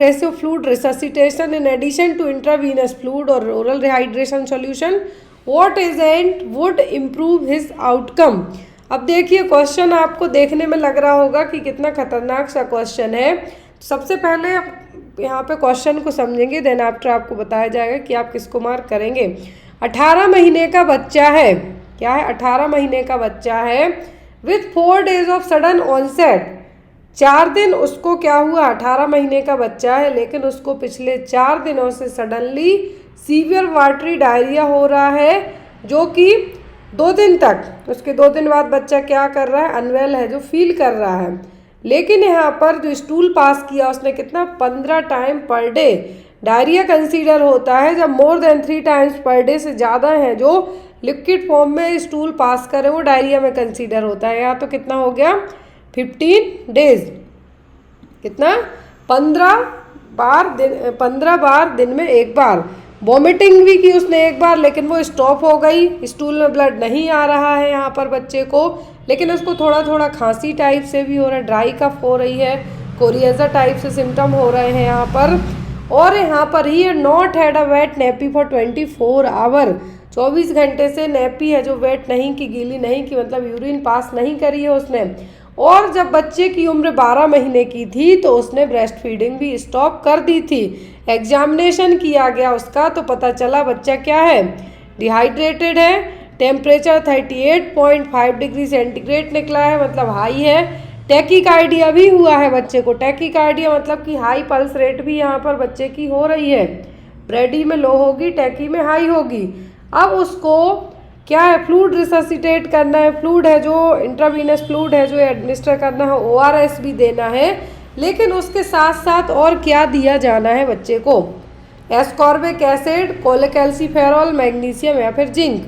aggressive fluid resuscitation in addition to intravenous fluid or oral rehydration solution, what agent would improve his outcome? अब देखिए question आपको देखने में लग रहा होगा कि कितना खतरनाक सा क्वेश्चन है। सबसे पहले यहाँ पे क्वेश्चन को समझेंगे, देन आफ्टर आपको बताया जाएगा कि आप किसको मार्क करेंगे। 18 महीने का बच्चा है, क्या है, 18 महीने का बच्चा है with 4 days of sudden onset. 4 दिन उसको क्या हुआ, 18 महीने का बच्चा है लेकिन उसको पिछले 4 दिनों से सडनली सीवियर वाटरी डायरिया हो रहा है, जो कि 2 दिन तक, उसके 2 दिन बाद बच्चा क्या कर रहा है, अनवेल है, जो फील कर रहा है। लेकिन यहाँ पर जो स्टूल पास किया उसने कितना, 15 time per day. Diarrhoea consider होता है जब more than 3 times per day से ज़्यादा है जो लिक्विड फॉर्म में स्टूल पास करे, वो डायरिया में कंसीडर होता है। यहाँ तो कितना हो गया, 15 डेज, कितना, 15 बार दिन में एक बार। वॉमिटिंग भी की उसने एक बार लेकिन वो स्टॉप हो गई, स्टूल में ब्लड नहीं आ रहा है यहाँ पर बच्चे को, लेकिन उसको थोड़ा थोड़ा खांसी टाइप से भी हो रहा है, ड्राई कफ हो रही है, कोरिएजा टाइप से सिम्टम हो रहे हैं यहाँ पर। और यहाँ पर ही not had a wet nappy for 24 hour, 24 घंटे से नेपी है जो वेट नहीं की, गीली नहीं की, मतलब यूरिन पास नहीं करी है उसने। और जब बच्चे की उम्र 12 महीने की थी तो उसने ब्रेस्ट फीडिंग भी स्टॉप कर दी थी। एग्जामिनेशन किया गया उसका तो पता चला बच्चा क्या है, डिहाइड्रेटेड है, टेम्परेचर 38.5 डिग्री सेंटीग्रेड निकला है, मतलब हाई है। टैकीकार्डिया भी हुआ है बच्चे को, टैकीकार्डिया मतलब कि हाई पल्स रेट भी यहाँ पर बच्चे की हो रही है, ब्रेडी में लो होगी, टैकी में हाई होगी। अब उसको क्या है, फ्लूइड रिससिटेट करना है, फ्लूइड है जो इंट्रावीनस फ्लूइड है जो एडमिनिस्टर करना है, ORS भी देना है, लेकिन उसके साथ साथ और क्या दिया जाना है बच्चे को, एस्कॉर्बिक एसिड, कोलेकैल्सिफेरॉल, मैग्नीशियम या फिर जिंक।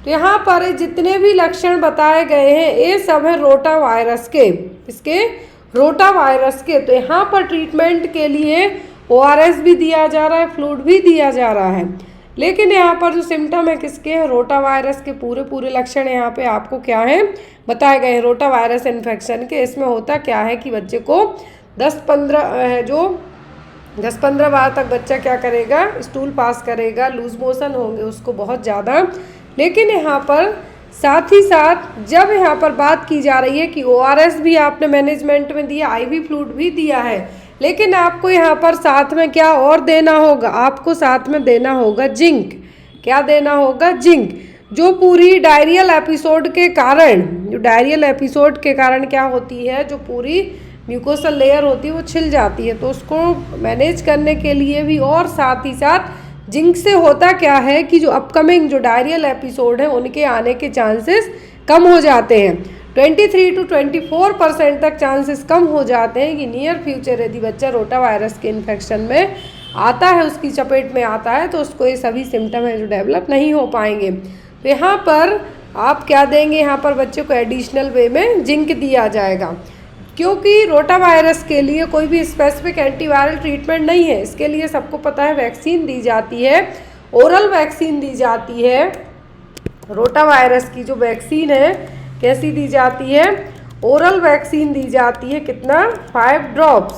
तो यहाँ पर जितने भी लक्षण बताए गए हैं ये सब है रोटा वायरस के, इसके रोटा वायरस के। तो यहाँ पर ट्रीटमेंट के लिए ORS भी दिया जा रहा है, फ्लूइड भी दिया जा रहा है, लेकिन यहाँ पर जो सिम्टम है किसके हैं, रोटा वायरस के। पूरे लक्षण यहाँ पे आपको क्या है बताए गए हैं रोटा वायरस इन्फेक्शन के। इसमें होता क्या है कि बच्चे को 10-15 बार तक बच्चा क्या करेगा, स्टूल पास करेगा, लूज मोशन होंगे उसको बहुत ज़्यादा। लेकिन यहाँ पर साथ ही साथ जब यहाँ पर बात की जा रही है कि ORS भी आपने मैनेजमेंट में दिया, IV फ्लूइड भी दिया है, लेकिन आपको यहाँ पर साथ में क्या और देना होगा, आपको साथ में देना होगा जिंक। क्या देना होगा, जिंक, जो पूरी डायरियल एपिसोड के कारण, जो डायरियल एपिसोड के कारण क्या होती है, जो पूरी म्यूकोसल लेयर होती है वो छिल जाती है, तो उसको मैनेज करने के लिए भी, और साथ ही साथ जिंक से होता क्या है कि जो अपकमिंग जो डायरियल एपिसोड है उनके आने के चांसेस कम हो जाते हैं। 23 to 24% तक चांसेस कम हो जाते हैं कि नियर फ्यूचर यदि बच्चा रोटा वायरस के इन्फेक्शन में आता है, उसकी चपेट में आता है, तो उसको ये सभी सिम्टम है जो डेवलप नहीं हो पाएंगे। तो यहाँ पर आप क्या देंगे, यहाँ पर बच्चे को एडिशनल वे में जिंक दिया जाएगा, क्योंकि रोटा वायरस के लिए कोई भी स्पेसिफिक एंटीवायरल ट्रीटमेंट नहीं है। इसके लिए सबको पता है वैक्सीन दी जाती है, ओरल वैक्सीन दी जाती है। रोटा वायरस की जो वैक्सीन है कैसी दी जाती है, ओरल वैक्सीन दी जाती है, कितना, 5 ड्रॉप्स,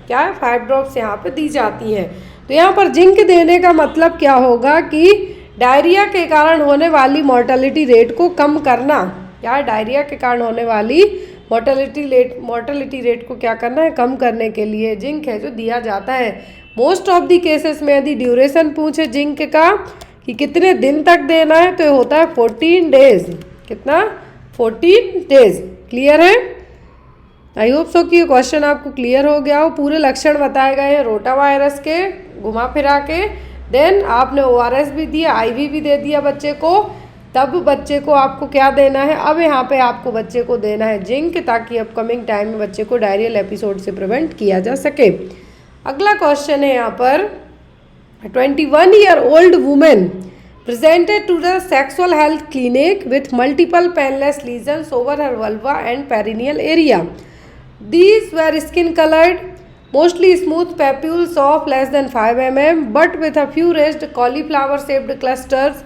क्या है, 5 ड्रॉप्स यहाँ पे दी जाती है। तो यहाँ पर जिंक देने का मतलब क्या होगा कि डायरिया के कारण होने वाली मॉर्टेलिटी रेट को कम करना। क्या, डायरिया के कारण होने वाली मॉर्टेलिटी रेट को क्या करना है, कम करने के लिए जिंक है जो दिया जाता है। मोस्ट ऑफ दी केसेस में यदि ड्यूरेशन पूछे जिंक का कि कितने दिन तक देना है, तो ये होता है 14 डेज, कितना, 14 डेज। क्लियर है, आई होप सो कि ये क्वेश्चन आपको क्लियर हो गया हो। पूरे लक्षण बताए गए हैं रोटा वायरस के घुमा फिरा के, देन आपने ORS भी दिया, IV भी दे दिया बच्चे को, तब बच्चे को आपको क्या देना है, अब यहाँ पे आपको बच्चे को देना है जिंक, ताकि अपकमिंग टाइम में बच्चे को डायरियल एपिसोड से प्रिवेंट किया जा सके। अगला क्वेश्चन है यहाँ पर, 21-year-old woman presented to the sexual health clinic with multiple painless lesions over her vulva and perineal area. These were skin colored, mostly smooth papules of less than 5 mm, but with a few raised cauliflower shaped clusters.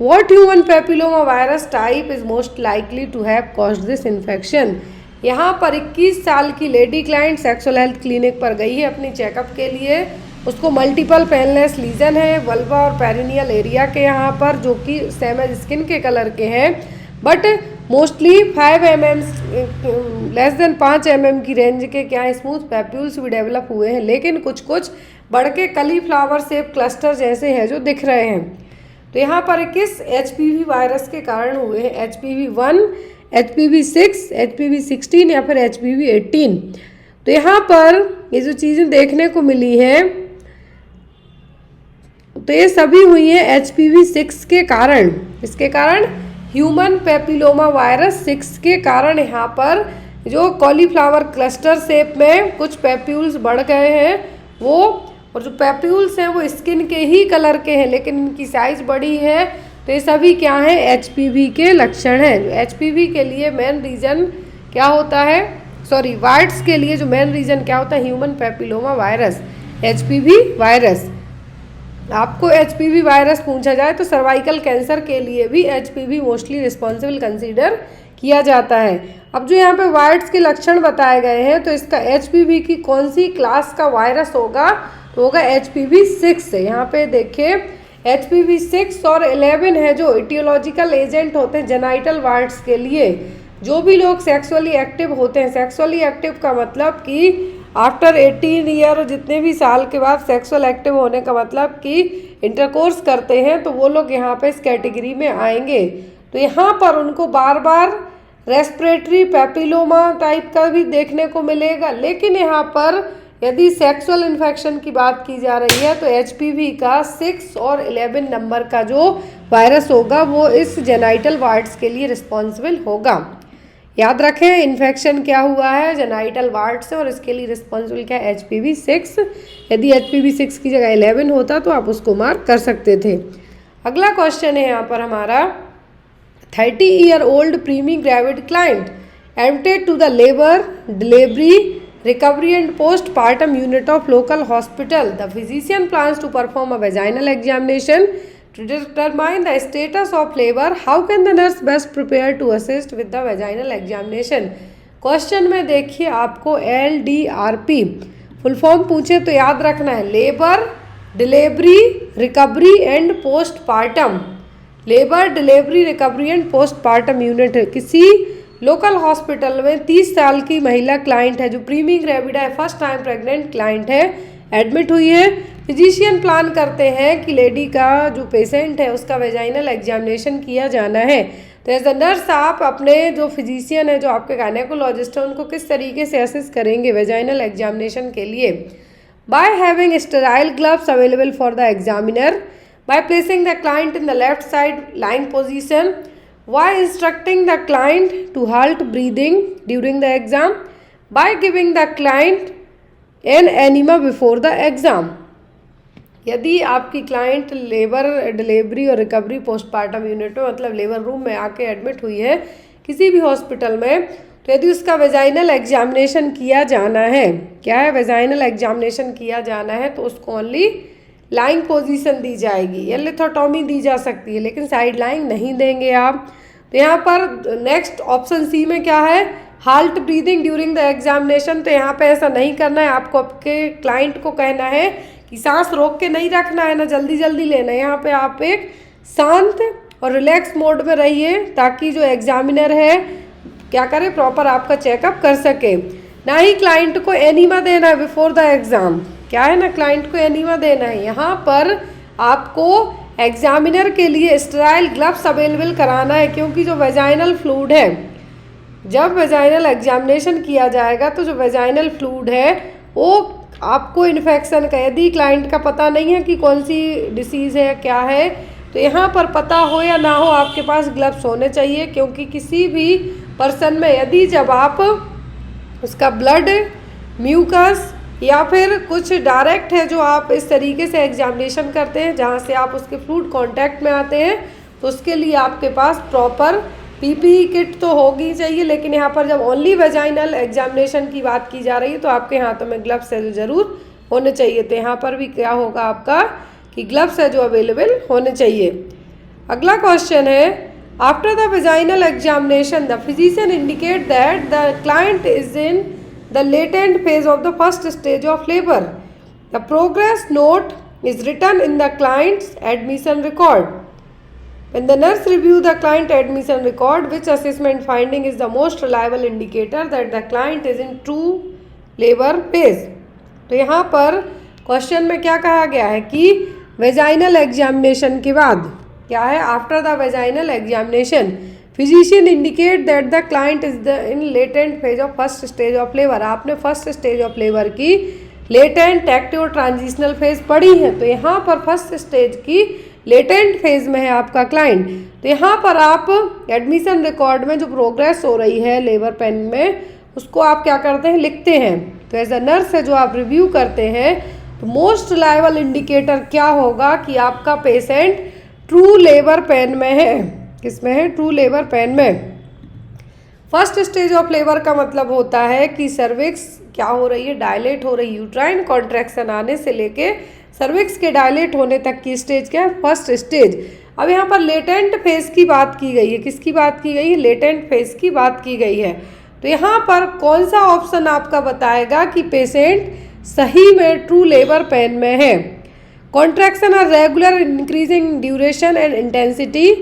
What human papilloma virus type is most likely to have caused this infection? यहाँ पर 21 साल की lady client sexual health clinic पर गई है अपनी checkup के लिए। उसको मल्टीपल पेनलेस लीजन है वल्वा और पेरिनियल एरिया के यहाँ पर, जो कि सेम एज स्किन के कलर के हैं, but mostly 5 mm less than 5 mm की रेंज के क्या स्मूथ पैप्यूल्स भी डेवलप हुए हैं, लेकिन कुछ कुछ बढ़ के कलीफ्लावर शेप क्लस्टर जैसे हैं जो दिख रहे हैं। तो यहाँ पर किस HPV वायरस के कारण हुए हैं? HPV1, HPV6, HPV16 या फिर HPV18। तो यहाँ पर ये जो चीज़ें देखने को मिली है, तो ये सभी हुई है HPV6 के कारण। इसके कारण ह्यूमन पेपिलोमा वायरस 6 के कारण यहाँ पर जो कॉलीफ्लावर क्लस्टर शेप में कुछ पैप्यूल्स बढ़ गए हैं वो, और जो पैप्यूल्स हैं वो स्किन के ही कलर के हैं लेकिन इनकी साइज बड़ी है। तो ये सभी क्या है? HPV के लक्षण हैं। HPV के लिए मेन रीज़न क्या होता है? सॉरी, वाइट्स के लिए जो मेन रीज़न क्या होता है? Human papilloma virus, HPV virus. आपको HPV वायरस पूछा जाए तो सर्वाइकल कैंसर के लिए भी HPV मोस्टली रिस्पॉन्सिबल कंसीडर किया जाता है। अब जो यहाँ पे वाइट्स के लक्षण बताए गए हैं, तो इसका HPV की कौन सी क्लास का वायरस होगा? तो होगा HPV6 से। यहाँ पे देखिए HPV6 और 11 है जो इटियोलॉजिकल एजेंट होते हैं जेनाइटल वाइट्स के लिए। जो भी लोग सेक्सुअली एक्टिव होते हैं, सेक्सुअली एक्टिव का मतलब कि आफ्टर 18 ईयर, जितने भी साल के बाद सेक्सुअल एक्टिव होने का मतलब कि इंटरकोर्स करते हैं, तो वो लोग यहाँ पे इस कैटेगरी में आएंगे। तो यहाँ पर उनको बार बार रेस्पिरेटरी पैपिलोमा टाइप का भी देखने को मिलेगा, लेकिन यहाँ पर यदि सेक्सुअल इन्फेक्शन की बात की जा रही है तो HPV का 6 और 11 नंबर का जो वायरस होगा वो इस जेनाइटल वार्ड्स के लिए रिस्पॉन्सिबल होगा। याद रखें, इन्फेक्शन क्या हुआ है? जेनाइटल वार्ड से, और इसके लिए रिस्पॉन्सिबल क्या है? HPV6। यदि HPV6 की जगह 11 होता तो आप उसको मार्क कर सकते थे। अगला क्वेश्चन है यहाँ पर हमारा, 30-year-old primigravid client admitted to the labour, delivery, recovery and postpartum unit of local hospital. The physician plans to perform a vaginal examination to determine the status of labor. How can the nurse best prepare to assist with the vaginal examination? Question में देखिए आपको LDRP full form पूछे तो याद रखना है labour, delivery, recovery and postpartum. Labour, delivery, recovery and postpartum unit किसी local hospital में 30 साल की महिला क्लाइंट है जो प्रीमी ग्रेविड है, फर्स्ट टाइम प्रेग्नेंट क्लाइंट है, एडमिट हुई है। फिजिशियन प्लान करते हैं कि लेडी का जो पेशेंट है उसका वेजाइनल एग्जामिनेशन किया जाना है। तो एज अ नर्स आप अपने जो फिजिशियन है, जो आपके गायनेकोलॉजिस्ट है, उनको किस तरीके से असिस्ट करेंगे वेजाइनल एग्जामिनेशन के लिए? By having sterile gloves available for the examiner, by placing the client in the left side line position, by instructing the client to halt breathing during the exam, by giving the client an enema before the exam। यदि आपकी client labour, delivery और recovery postpartum unit में, मतलब labour room में आके admit हुई है किसी भी हॉस्पिटल में, तो यदि उसका वेजाइनल एग्जामिनेशन किया जाना है, क्या है? वेजाइनल एग्जामिनेशन किया जाना है, तो उसको ओनली लाइंग पोजीशन दी जाएगी या लिथोटॉमी दी जा सकती है, लेकिन साइड लाइंग नहीं देंगे आप। तो यहाँ पर नेक्स्ट ऑप्शन सी में क्या है? Halt breathing during the examination. तो यहाँ पे ऐसा नहीं करना है, आपको आपके क्लाइंट को कहना है कि सांस रोक के नहीं रखना है ना जल्दी जल्दी लेना है। यहाँ पे आप एक शांत और रिलैक्स मोड में रहिए ताकि जो एग्जामिनर है क्या करे? प्रॉपर आपका चेकअप कर सके। ना ही क्लाइंट को एनीमा देना है बिफोर द एग्ज़ाम। क्या है ना, क्लाइंट को एनीमा देना है। यहाँ पर आपको एग्जामिनर के लिए स्टेराइल ग्लव्स अवेलेबल कराना है, क्योंकि जो वेजाइनल फ्लूइड है, जब वेजाइनल एग्जामिनेशन किया जाएगा तो जो वेजाइनल फ्लूइड है वो आपको इन्फेक्शन का, यदि क्लाइंट का पता नहीं है कि कौन सी डिसीज़ है क्या है, तो यहाँ पर पता हो या ना हो आपके पास ग्लव्स होने चाहिए। क्योंकि किसी भी पर्सन में यदि जब आप उसका ब्लड, म्यूकस या फिर कुछ डायरेक्ट है जो आप इस तरीके से एग्जामिनेशन करते हैं जहाँ से आप उसके फ्लूइड कांटेक्ट में आते हैं, तो उसके लिए आपके पास प्रॉपर PPE किट तो होगी चाहिए। लेकिन यहाँ पर जब ओनली वेजाइनल एग्जामिनेशन की बात की जा रही है तो आपके हाथों में ग्लव्स है जो ज़रूर होने चाहिए। तो यहाँ पर भी क्या होगा आपका कि ग्लव्स है जो अवेलेबल होने चाहिए। अगला क्वेश्चन है, After the vaginal examination, the physician indicate that the client is in the latent phase of the first stage of labor. The progress note is written in the client's admission record. When the nurse review the client admission record, which assessment finding is the most reliable indicator that the client is in true labor phase? तो यहाँ पर question में क्या कहा गया है कि vaginal examination के बाद क्या है, after the vaginal examination physician indicate that the client is the in latent phase of first stage of labour. आपने फर्स्ट स्टेज ऑफ लेबर की लेटेंट, एक्टिव और ट्रांजिशनल फेज पढ़ी है, तो यहाँ पर फर्स्ट स्टेज की लेटेंट फेज में है आपका क्लाइंट। तो यहाँ पर आप एडमिशन रिकॉर्ड में जो प्रोग्रेस हो रही है लेबर पेन में, उसको आप क्या करते हैं, लिखते हैं। तो एज अ नर्स है जो आप रिव्यू करते हैं, तो मोस्ट रिलायबल इंडिकेटर क्या होगा कि आपका पेशेंट ट्रू लेबर पेन में है। किस में है? ट्रू लेबर पेन में। फर्स्ट स्टेज ऑफ लेबर का मतलब होता है कि सर्विक्स क्या हो रही है, डायलेट हो रही है। यूट्राइन कॉन्ट्रैक्शन आने से लेके सर्विक्स के डायलेट होने तक की स्टेज क्या है, फर्स्ट स्टेज। अब यहाँ पर लेटेंट फेज की बात की गई है। किसकी बात की गई है? लेटेंट फेज की बात की गई है। तो यहाँ पर कौन सा ऑप्शन आपका बताएगा कि पेशेंट सही में ट्रू लेबर पेन में है? Contraction are regular, increasing duration and intensity.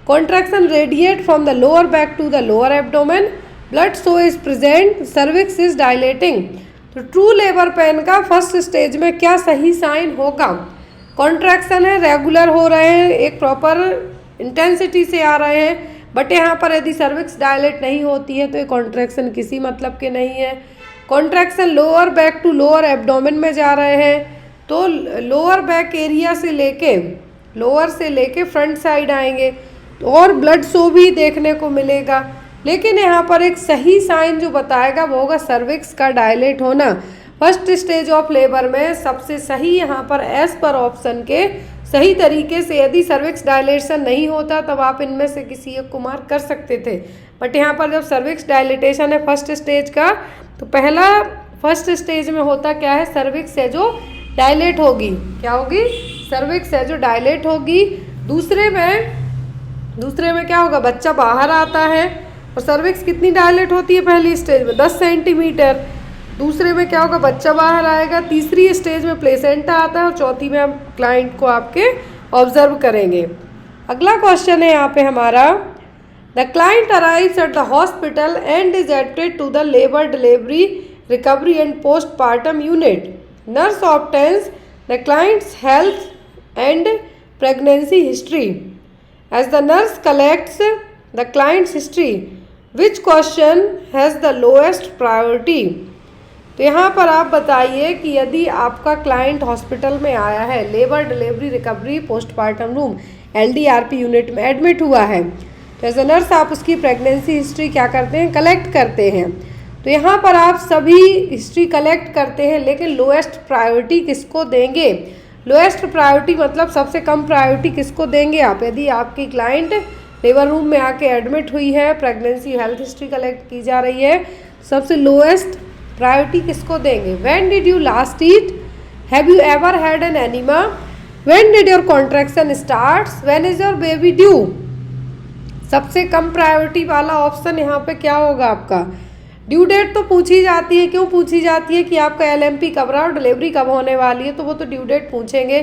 Contraction radiate from the lower back to the lower abdomen. Blood show is present, cervix is dilating. तो ट्रू लेबर पेन का first stage में क्या सही sign होगा? Contraction है, regular हो रहे हैं, एक प्रॉपर इंटेंसिटी से आ रहे हैं, बट यहाँ पर यदि सर्विक्स डायलेट नहीं होती है तो ये कॉन्ट्रैक्शन किसी मतलब के नहीं है। Contraction lower back to lower abdomen में जा रहे हैं, तो लोअर बैक एरिया से लेके लोअर से लेके फ्रंट साइड आएंगे, तो और ब्लड सो भी देखने को मिलेगा। लेकिन यहाँ पर एक सही साइन जो बताएगा वो होगा सर्विक्स का डायलेट होना। फर्स्ट स्टेज ऑफ लेबर में सबसे सही यहाँ पर एज पर ऑप्शन के सही तरीके से यदि सर्विक्स डायलेशन नहीं होता तब आप इनमें से किसी एक को मार्क कर सकते थे, बट यहाँ पर जब सर्विक्स डायलेटेशन है फर्स्ट स्टेज का, तो पहला फर्स्ट स्टेज में होता क्या है, सर्विक्स है जो डायलेट होगी। क्या होगी? सर्विक्स है जो डायलेट होगी। दूसरे में क्या होगा, बच्चा बाहर आता है, और सर्विक्स कितनी डायलेट होती है पहली स्टेज में? 10 सेंटीमीटर। दूसरे में क्या होगा, बच्चा बाहर आएगा। तीसरी स्टेज में प्लेसेंटा आता है, और चौथी में हम क्लाइंट को आपके ऑब्जर्व करेंगे। अगला क्वेश्चन है यहाँ पे हमारा, the client arrives at the hospital and is admitted to the labour delivery recovery and postpartum unit. Nurse obtains the client's health and pregnancy history. As the nurse collects the client's history, which question has the lowest priority? तो यहाँ पर आप बताइए कि यदि आपका client hospital में आया है, labour delivery recovery postmortem room LDRP unit में एडमिट हुआ है, तो एज अ नर्स आप उसकी प्रेगनेंसी हिस्ट्री क्या करते हैं, कलेक्ट करते हैं। तो यहाँ पर आप सभी हिस्ट्री कलेक्ट करते हैं, लेकिन लोएस्ट प्रायोरिटी किसको देंगे? लोएस्ट प्रायोरिटी मतलब सबसे कम प्रायोरिटी किसको देंगे आप? यदि आपकी क्लाइंट लेबर रूम में आके एडमिट हुई है, प्रेगनेंसी हेल्थ हिस्ट्री कलेक्ट की जा रही है, सबसे लोएस्ट प्रायोरिटी किसको देंगे? When did you last eat? Have you ever had an enema? When did your contraction starts? When is your baby due? सबसे कम प्रायोरिटी वाला ऑप्शन यहाँ पे क्या होगा आपका? ड्यू डेट तो पूछी जाती है। क्यों पूछी जाती है? कि आपका LMP कब रहा और डिलीवरी कब होने वाली है, तो वो तो ड्यू डेट पूछेंगे।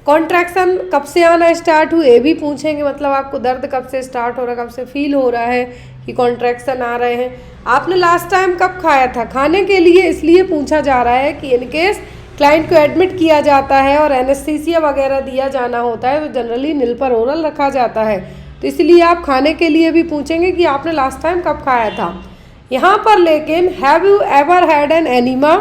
कॉन्ट्रैक्शन कब से आना स्टार्ट हुए ये भी पूछेंगे, मतलब आपको दर्द कब से स्टार्ट हो रहा है, कब से फील हो रहा है कि कॉन्ट्रैक्शन आ रहे हैं। आपने लास्ट टाइम कब खाया था? खाने के लिए इसलिए पूछा जा रहा है कि इनकेस क्लाइंट को एडमिट किया जाता है और एनेस्थीसिया वगैरह दिया जाना होता है, तो जनरली नील पर ओरल रखा जाता है, तो इसलिए आप खाने के लिए भी पूछेंगे कि आपने लास्ट टाइम कब खाया था। यहाँ पर लेकिन have you ever had an enema,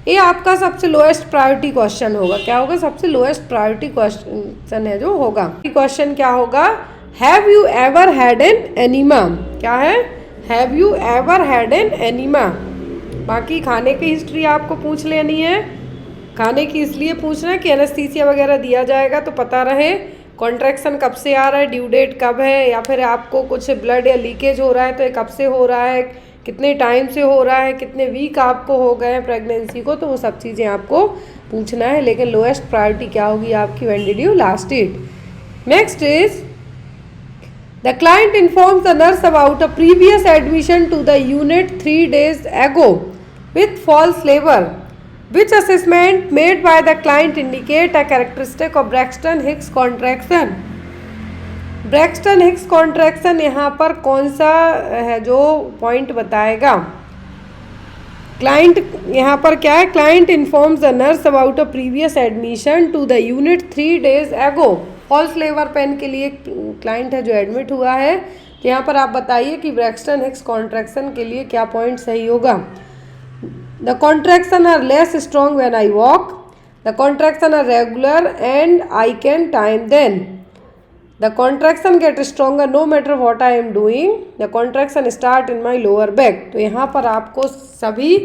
ये आपका सबसे लोएस्ट प्रायोरिटी क्वेश्चन होगा। क्या होगा? सबसे लोएस्ट प्रायोरिटी क्वेश्चन है जो होगा। क्वेश्चन क्या होगा? Have you ever had an enema. क्या है? Have you ever had an enema. बाकी खाने की हिस्ट्री आपको पूछ लेनी है। खाने की इसलिए पूछना है कि एनेस्थीसिया वगैरह दिया जाएगा तो पता रहे कॉन्ट्रैक्शन कब से आ रहा है, ड्यू डेट कब है, या फिर आपको कुछ ब्लड या लीकेज हो रहा है तो ये कब से हो रहा है, कितने टाइम से हो रहा है, कितने वीक आपको हो गए हैं प्रेगनेंसी को, तो वो सब चीज़ें आपको पूछना है। लेकिन लोएस्ट प्रायोरिटी क्या होगी आपकी? When did you last eat. Next is The client informs the nurse about a previous admission to the unit 3 days ago with false labor. Which assessment made by the client indicate a characteristic of Braxton Hicks contraction? Braxton Hicks contraction यहाँ पर कौन सा है जो point बताएगा? Client यहाँ पर क्या है? Client informs the nurse about a previous admission to the unit 3 days ago. False labour pain के लिए क्लाइंट है जो एडमिट हुआ है. तो यहाँ पर आप बताइए कि ब्रैक्सटन हिक्स कॉन्ट्रैक्शन के लिए क्या पॉइंट सही होगा? The contraction are less strong when I walk. The contraction are regular and I can time then. The contraction get stronger no matter what I am doing. The contraction start in my lower back. तो यहाँ पर आपको सभी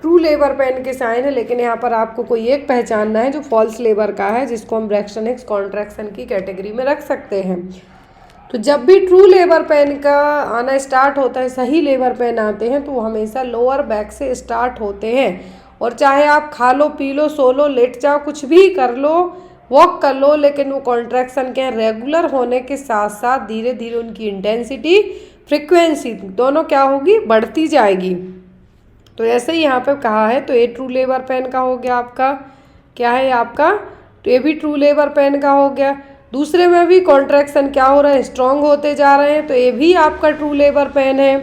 true labour pain के sign है, लेकिन यहाँ पर आपको कोई एक पहचानना है जो फॉल्स लेबर का है, जिसको हम ब्रैक्सटन हिक्स कॉन्ट्रैक्शन की कैटेगरी में रख सकते हैं. तो जब भी ट्रू लेबर पेन का आना स्टार्ट होता है, सही लेबर पेन आते हैं, तो वो हमेशा लोअर बैक से स्टार्ट होते हैं. और चाहे आप खा लो, पी लो, सो लो, लेट जाओ, कुछ भी कर लो, वॉक कर लो, लेकिन वो कॉन्ट्रैक्शन के रेगुलर होने के साथ साथ धीरे धीरे उनकी इंटेंसिटी, फ्रिक्वेंसी दोनों क्या होगी? बढ़ती जाएगी. तो ऐसे ही यहाँ पे कहा है. तो ये ट्रू लेबर पेन का हो गया आपका. क्या है आपका? तो ये भी ट्रू लेबर पेन का हो गया. दूसरे में भी कॉन्ट्रैक्शन क्या हो रहा है? स्ट्रॉन्ग होते जा रहे हैं, तो ये भी आपका ट्रू लेबर पेन है.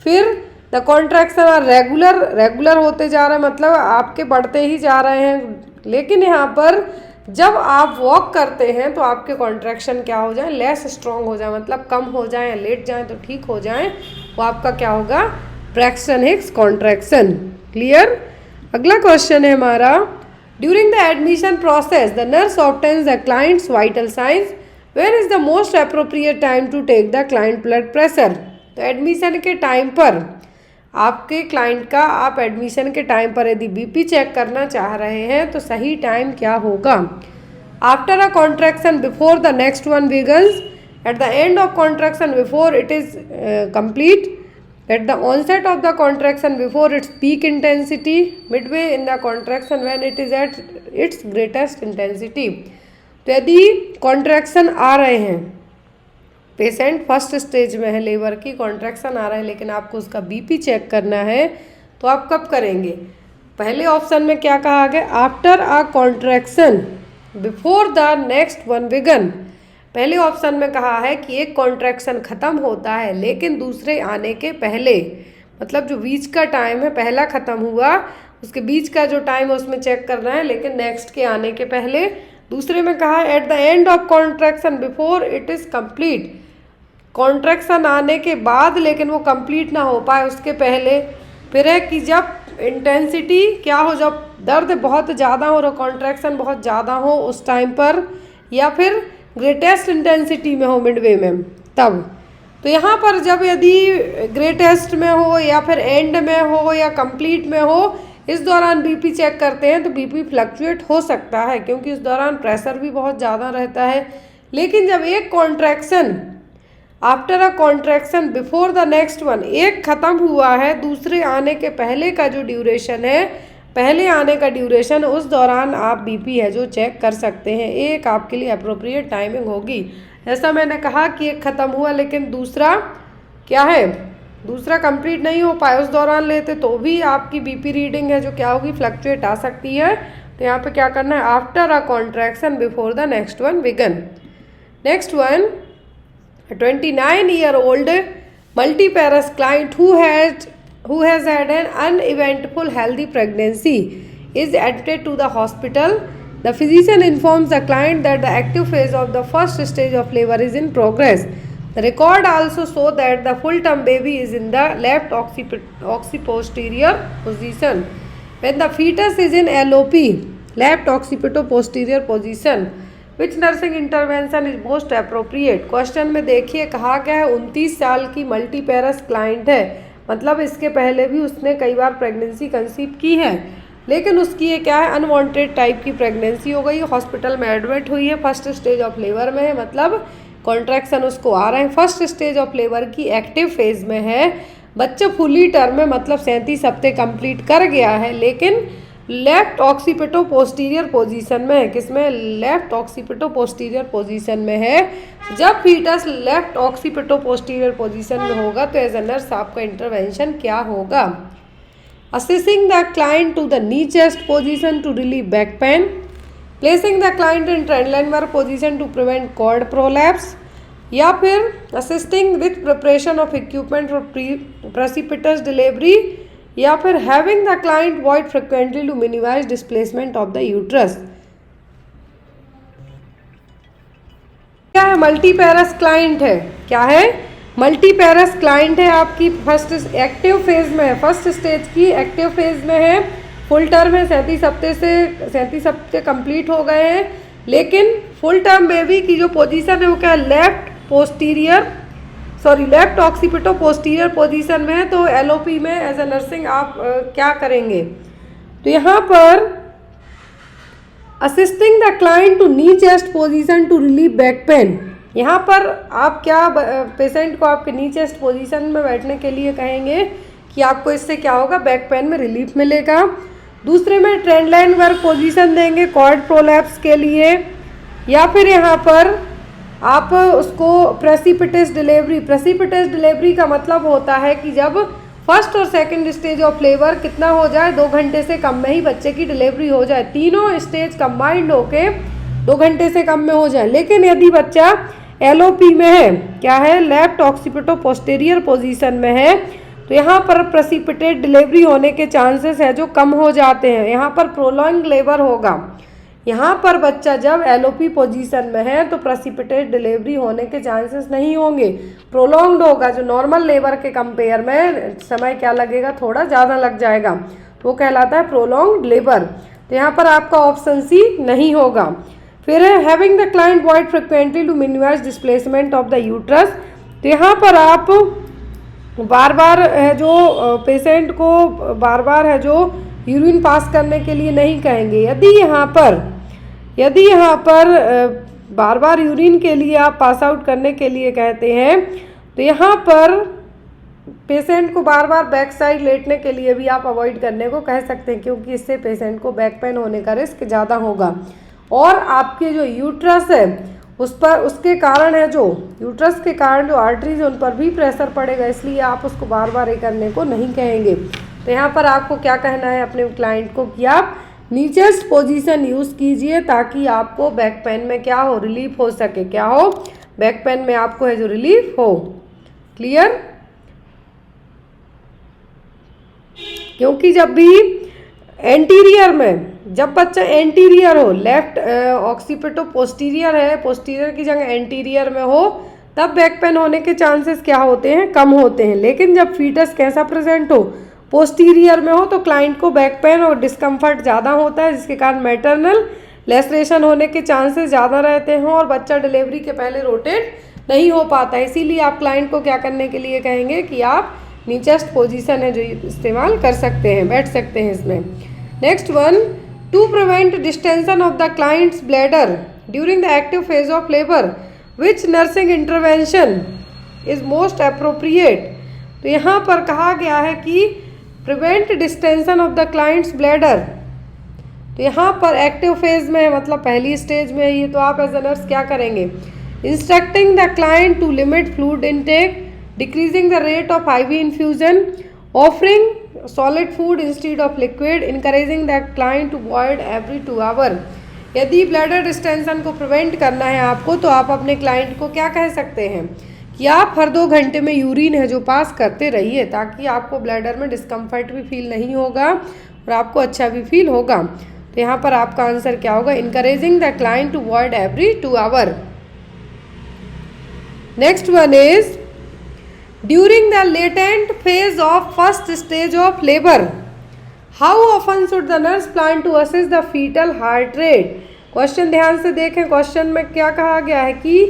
फिर द कॉन्ट्रैक्शन आर रेगुलर होते जा रहे हैं, मतलब आपके बढ़ते ही जा रहे हैं. लेकिन यहाँ पर जब आप वॉक करते हैं तो आपके कॉन्ट्रैक्शन क्या हो जाए? लेस स्ट्रॉन्ग हो जाए, मतलब कम हो जाए या लेट जाए तो ठीक हो जाए. वो आपका क्या होगा? Braxton Hicks contraction. क्लियर? अगला क्वेश्चन है हमारा. During the admission process the nurse obtains the client's vital signs. Where is the most appropriate time to take the client blood pressure? तो एडमिशन के टाइम पर आपके क्लाइंट का, आप admission के टाइम पर यदि बीपी चेक करना चाह रहे हैं तो सही टाइम क्या होगा? After a contraction before the next one begins, at the end of contraction before it is complete, at the onset of the contraction before its peak intensity, midway in the contraction when it is at its greatest intensity. तो यदि contraction आ रहे हैं, patient first stage में है, labour की contraction आ रहा है, लेकिन आपको उसका बीपी चेक करना है, तो आप कब करेंगे? पहले ऑप्शन में क्या कहा गया? After a contraction before the next one began. पहले ऑप्शन में कहा है कि एक कॉन्ट्रैक्शन ख़त्म होता है लेकिन दूसरे आने के पहले, मतलब जो बीच का टाइम है, पहला ख़त्म हुआ, उसके बीच का जो टाइम है उसमें चेक करना है, लेकिन नेक्स्ट के आने के पहले. दूसरे में कहा है eight the end of contraction before it is complete. Contraction आने के बाद लेकिन वो कंप्लीट ना हो पाए उसके पहले. फिर है कि जब इंटेंसिटी क्या हो, जब दर्द बहुत ज़्यादा हो, कॉन्ट्रैक्शन बहुत ज़्यादा हो उस टाइम पर, या फिर ग्रेटेस्ट इंटेंसिटी में हो, मिडवे में, तब. तो यहाँ पर जब यदि ग्रेटेस्ट में हो या फिर एंड में हो या कंप्लीट में हो, इस दौरान बीपी चेक करते हैं तो बीपी फ्लक्चुएट हो सकता है, क्योंकि इस दौरान प्रेशर भी बहुत ज़्यादा रहता है. लेकिन जब एक contraction after a contraction before the next one, एक ख़त्म हुआ है, दूसरे आने के पहले का जो ड्यूरेशन है, पहले आने का ड्यूरेशन, उस दौरान आप बीपी है जो चेक कर सकते हैं. एक आपके लिए अप्रोप्रिएट टाइमिंग होगी. जैसा मैंने कहा कि एक ख़त्म हुआ लेकिन दूसरा क्या है, दूसरा कंप्लीट नहीं हो पाया, उस दौरान लेते तो भी आपकी बीपी रीडिंग है जो क्या होगी? फ्लक्चुएट आ सकती है. तो यहाँ पे क्या करना है? After a contraction before the next one began. Next one, 29-year-old multiparous client who has had an uneventful healthy pregnancy is admitted to the hospital. The physician informs the client that the active phase of the first stage of labor is in progress. The record also shows that the full-term baby is in the left occipital-posterior position when the fetus is in LOP, left occipital-posterior position. Which nursing intervention is most appropriate? Question में देखिए कहा गया है 29 साल की multiparous client है, मतलब इसके पहले भी उसने कई बार प्रेगनेंसी कंसीव की है, लेकिन उसकी ये क्या है? अनवांटेड टाइप की प्रेगनेंसी हो गई, हॉस्पिटल में एडमिट हुई है, फर्स्ट स्टेज ऑफ लेबर में है, मतलब कॉन्ट्रैक्शन उसको आ रहे हैं, फर्स्ट स्टेज ऑफ लेबर की एक्टिव फेज में है. बच्चा फुली टर्म में, मतलब 37 हफ्ते कंप्लीट कर गया है, लेकिन लेफ्ट ऑक्सीपिटो पोस्टीरियर पोजीशन में है। किसमें? लेफ्ट ऑक्सीपिटो पोस्टीरियर पोजीशन में है। जब fetus left occipito posterior position में होगा तो एज अ नर्स आपका इंटरवेंशन क्या होगा? Assessing the client to the knee chest position to relieve back pain, placing the client in Trendelenburg position to prevent cord prolapse, या फिर assisting with preparation of equipment for precipitous delivery, या फिर having the client void frequently to minimise displacement of the uterus. क्या है? Multiparous client है। क्या है? Multiparous client है। आपकी फर्स्ट एक्टिव फेज में है, फर्स्ट स्टेज की एक्टिव फेज में है। फुल टर्म है, 37 हफ्ते कंप्लीट हो गए हैं। लेकिन फुल टर्म बेबी की जो पोजीशन है वो क्या है? लेफ्ट ऑक्सीपिटो पोस्टीरियर पोजीशन में है। तो एलओपी में एज ए नर्सिंग आप क्या करेंगे? तो यहाँ पर assisting the client to knee chest position to relieve back pain, यहाँ पर आप क्या पेशेंट को आपके नी चेस्ट पोजीशन में बैठने के लिए कहेंगे कि आपको इससे क्या होगा? बैक पेन में रिलीफ मिलेगा। दूसरे में ट्रेंड लाइन वर्क पोजीशन देंगे कॉर्ड प्रोलैप्स के लिए, या फिर यहाँ पर आप उसको प्रेसिपिटस डिलीवरी का मतलब होता है कि जब फर्स्ट और सेकंड स्टेज ऑफ लेबर कितना हो जाए, 2 घंटे से कम में ही बच्चे की डिलीवरी हो जाए। तीनों स्टेज कंबाइंड होके 2 घंटे से कम में हो जाए। लेकिन यदि बच्चा एलओपी में है, क्या है? लेफ्ट ऑक्सीपिटो पोस्टीरियर पोजीशन में है, तो यहाँ पर प्रेसिपिटेट डिलीवरी होने के चांसेस है जो कम हो जाते हैं। यहाँ पर प्रोलॉन्ग लेबर होगा। यहाँ पर बच्चा जब एलओपी पोजीशन में है तो प्रेसिपिटेट डिलीवरी होने के चांसेस नहीं होंगे, प्रोलॉन्ग्ड होगा। जो नॉर्मल लेबर के कंपेयर में समय क्या लगेगा? थोड़ा ज़्यादा लग जाएगा, तो वो कहलाता है प्रोलॉन्ग्ड लेबर। तो यहाँ पर आपका ऑप्शन सी नहीं होगा। फिर है having the client void frequently to minimise displacement of the uterus. तो यहाँ पर आप बार बार है जो पेशेंट को बार बार है जो यूरिन पास करने के लिए नहीं कहेंगे। यदि यहाँ पर बार बार यूरिन के लिए आप पास आउट करने के लिए कहते हैं, तो यहाँ पर पेशेंट को बार बार बैक साइड लेटने के लिए भी आप अवॉइड करने को कह सकते हैं, क्योंकि इससे पेशेंट को बैक पेन होने का रिस्क ज़्यादा होगा। और आपके जो यूट्रस है उस पर उसके कारण है जो यूट्रस के कारण जो आर्टरीज उन पर भी प्रेशर पड़ेगा, इसलिए आप उसको बार बार ये करने को नहीं कहेंगे। तो यहाँ पर आपको क्या कहना है अपने क्लाइंट को कि आप नीचेस्ट पोजीशन यूज़ कीजिए ताकि आपको बैक पेन में क्या हो? रिलीफ हो सके। क्या हो? बैक पेन में आपको है जो रिलीफ हो। क्लियर? क्योंकि जब भी एंटीरियर में, जब बच्चा एंटीरियर हो, लेफ्ट ऑक्सीपिटो पोस्टीरियर है, पोस्टीरियर की जगह एंटीरियर में हो, तब बैक पेन होने के चांसेस क्या होते हैं? कम होते हैं। लेकिन जब फीटस कैसा प्रेजेंट हो? पोस्टीरियर में हो, तो क्लाइंट को बैक पेन और डिस्कम्फर्ट ज़्यादा होता है, जिसके कारण मैटरनल लेसरेशन होने के चांसेस ज़्यादा रहते हैं और बच्चा डिलीवरी के पहले रोटेट नहीं हो पाता है। इसीलिए आप क्लाइंट को क्या करने के लिए कहेंगे कि आप नीचेस्ट पोजीशन है जो इस्तेमाल कर सकते हैं, बैठ सकते हैं इसमें। Next one, to prevent distension of the client's bladder during the active phase of labour which nursing intervention is most appropriate. तो यहाँ पर कहा गया है कि prevent distension of the client's bladder, तो यहाँ पर एक्टिव फेज में है, मतलब पहली स्टेज में है ये, तो आप एज अ नर्स क्या करेंगे? Instructing the client to limit fluid intake, decreasing the rate of IV infusion, offering solid food instead of liquid, encouraging the client to void every 2 hours। यदि ब्लैडर डिस्टेंशन को prevent करना है आपको, तो आप अपने क्लाइंट को क्या कह सकते हैं कि आप हर 2 घंटे में यूरिन है जो पास करते रहिए, ताकि आपको ब्लैडर में डिस्कम्फर्ट भी फील नहीं होगा और आपको अच्छा भी फील होगा। तो यहाँ पर आपका आंसर क्या होगा? Encouraging the client to void every 2 hours। Next one is during the latent phase of first stage of labour, how often should the nurse plan to assess the fetal heart rate. Question ध्यान से देखें। Question में क्या कहा गया है कि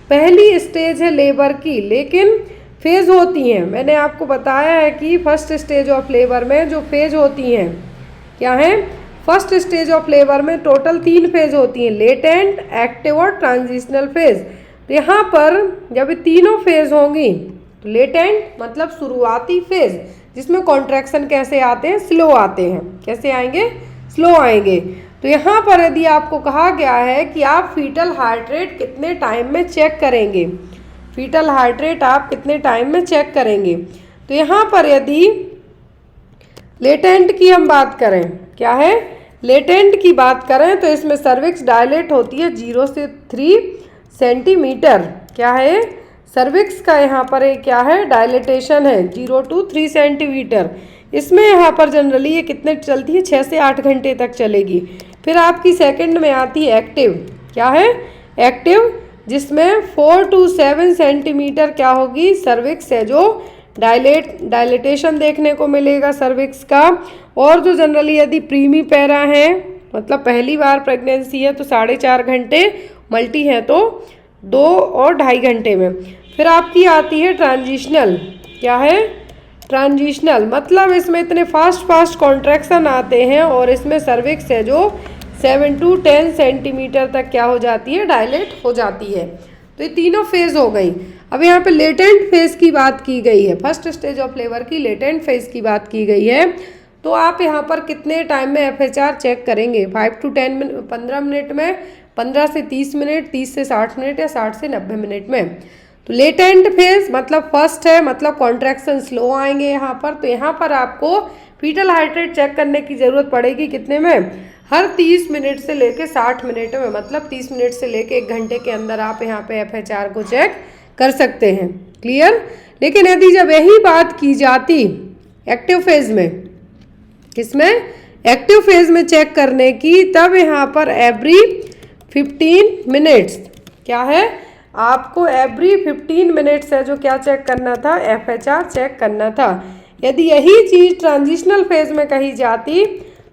पहली स्टेज है लेबर की, लेकिन फेज होती हैं। मैंने आपको बताया है कि फर्स्ट स्टेज ऑफ लेबर में जो फेज होती हैं क्या है? फर्स्ट स्टेज ऑफ लेबर में टोटल 3 फेज होती हैं, लेटेंट, एक्टिव और ट्रांजिशनल फेज। तो यहाँ पर जब तीनों फेज होंगी, तो लेटेंट मतलब शुरुआती फेज, जिसमें कॉन्ट्रैक्शन कैसे आते हैं? स्लो आते हैं। कैसे आएंगे? स्लो आएंगे। तो यहाँ पर यदि आपको कहा गया है कि आप फीटल हार्ट रेट कितने टाइम में चेक करेंगे, फीटल हार्ट रेट आप कितने टाइम में चेक करेंगे, तो यहाँ पर यदि लेटेंट की हम बात करें, क्या है, लेटेंट की बात करें तो इसमें सर्विक्स डायलेट होती है 0 से 3 सेंटीमीटर। क्या है, सर्विक्स का यहाँ पर एक क्या है, डायलेटेशन है 0 to 3 सेंटीमीटर। इसमें यहाँ पर जनरली ये कितने चलती है, 6 से 8 घंटे तक चलेगी। फिर आपकी सेकंड में आती है एक्टिव। क्या है, एक्टिव, जिसमें 4 to 7 सेंटीमीटर क्या होगी, सर्विक्स है जो डायलेटेशन देखने को मिलेगा सर्विक्स का। और जो जनरली यदि प्रीमी पैरा है, मतलब पहली बार प्रेगनेंसी है तो 4.5 घंटे, मल्टी है तो 2 और 2.5 घंटे में। फिर आपकी आती है ट्रांजिशनल। क्या है, ट्रांजिशनल, मतलब इसमें इतने फास्ट कॉन्ट्रैक्शन आते हैं और इसमें सर्विक्स है जो 7 to 10 सेंटीमीटर तक क्या हो जाती है, डायलेट हो जाती है। तो ये तीनों फेज हो गई। अब यहाँ पे लेटेंट फेज की बात की गई है, फर्स्ट स्टेज ऑफ लेबर की लेटेंट फेज की बात की गई है। तो आप यहाँ पर कितने टाइम में FHR चेक करेंगे, 5 to 10 मिनट, 15 मिनट में, 15 से 30 मिनट, 30 से 60 मिनट या 60 से 90 मिनट में। तो लेटेंट फेज मतलब फर्स्ट है, मतलब कॉन्ट्रैक्शन स्लो आएंगे यहाँ पर। तो यहाँ पर आपको फीटल हार्ट रेट चेक करने की ज़रूरत पड़ेगी कितने में, हर 30 मिनट से लेके 60 मिनट में, मतलब 30 मिनट से लेके 1 घंटे के अंदर आप यहाँ पे FHR को चेक कर सकते हैं। क्लियर। लेकिन यदि जब यही बात की जाती एक्टिव फेज में, किसमें, एक्टिव फेज में चेक करने की, तब यहाँ पर एवरी 15 मिनट्स, क्या है, आपको एवरी 15 मिनट्स है जो क्या चेक करना था, FHR चेक करना था। यदि यही चीज़ ट्रांजिशनल फेज में कही जाती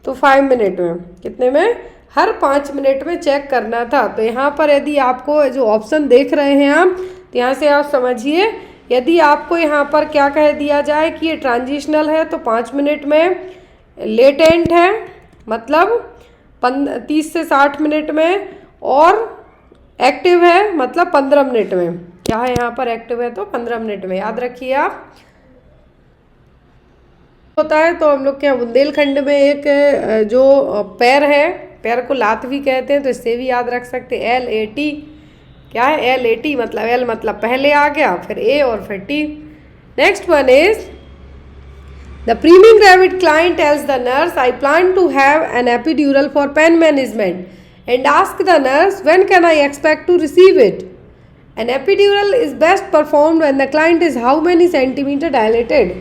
तो 5 मिनट में, कितने में, हर 5 मिनट में चेक करना था। तो यहाँ पर यदि आपको जो ऑप्शन देख रहे हैं आप, तो यहाँ से आप समझिए, यदि आपको यहाँ पर क्या कह दिया जाए कि ये ट्रांजिशनल है तो 5 मिनट में, लेटेंट है मतलब 30 से 60 मिनट में, और एक्टिव है मतलब 15 मिनट में। क्या है, यहाँ पर एक्टिव है तो 15 मिनट में, याद रखिए आप। होता है तो हम लोग के यहाँ बुंदेलखंड में एक जो पैर है, पैर को लात भी कहते हैं, तो इससे भी याद रख सकते हैं, LAT। क्या है, LAT मतलब L मतलब पहले आ गया, फिर A और फिर T। Next one is the primigravid client tells the nurse I plan to have an epidural for pain management and ask the nurse when can I expect to receive it. An epidural is best performed when the client is how many centimetre dilated.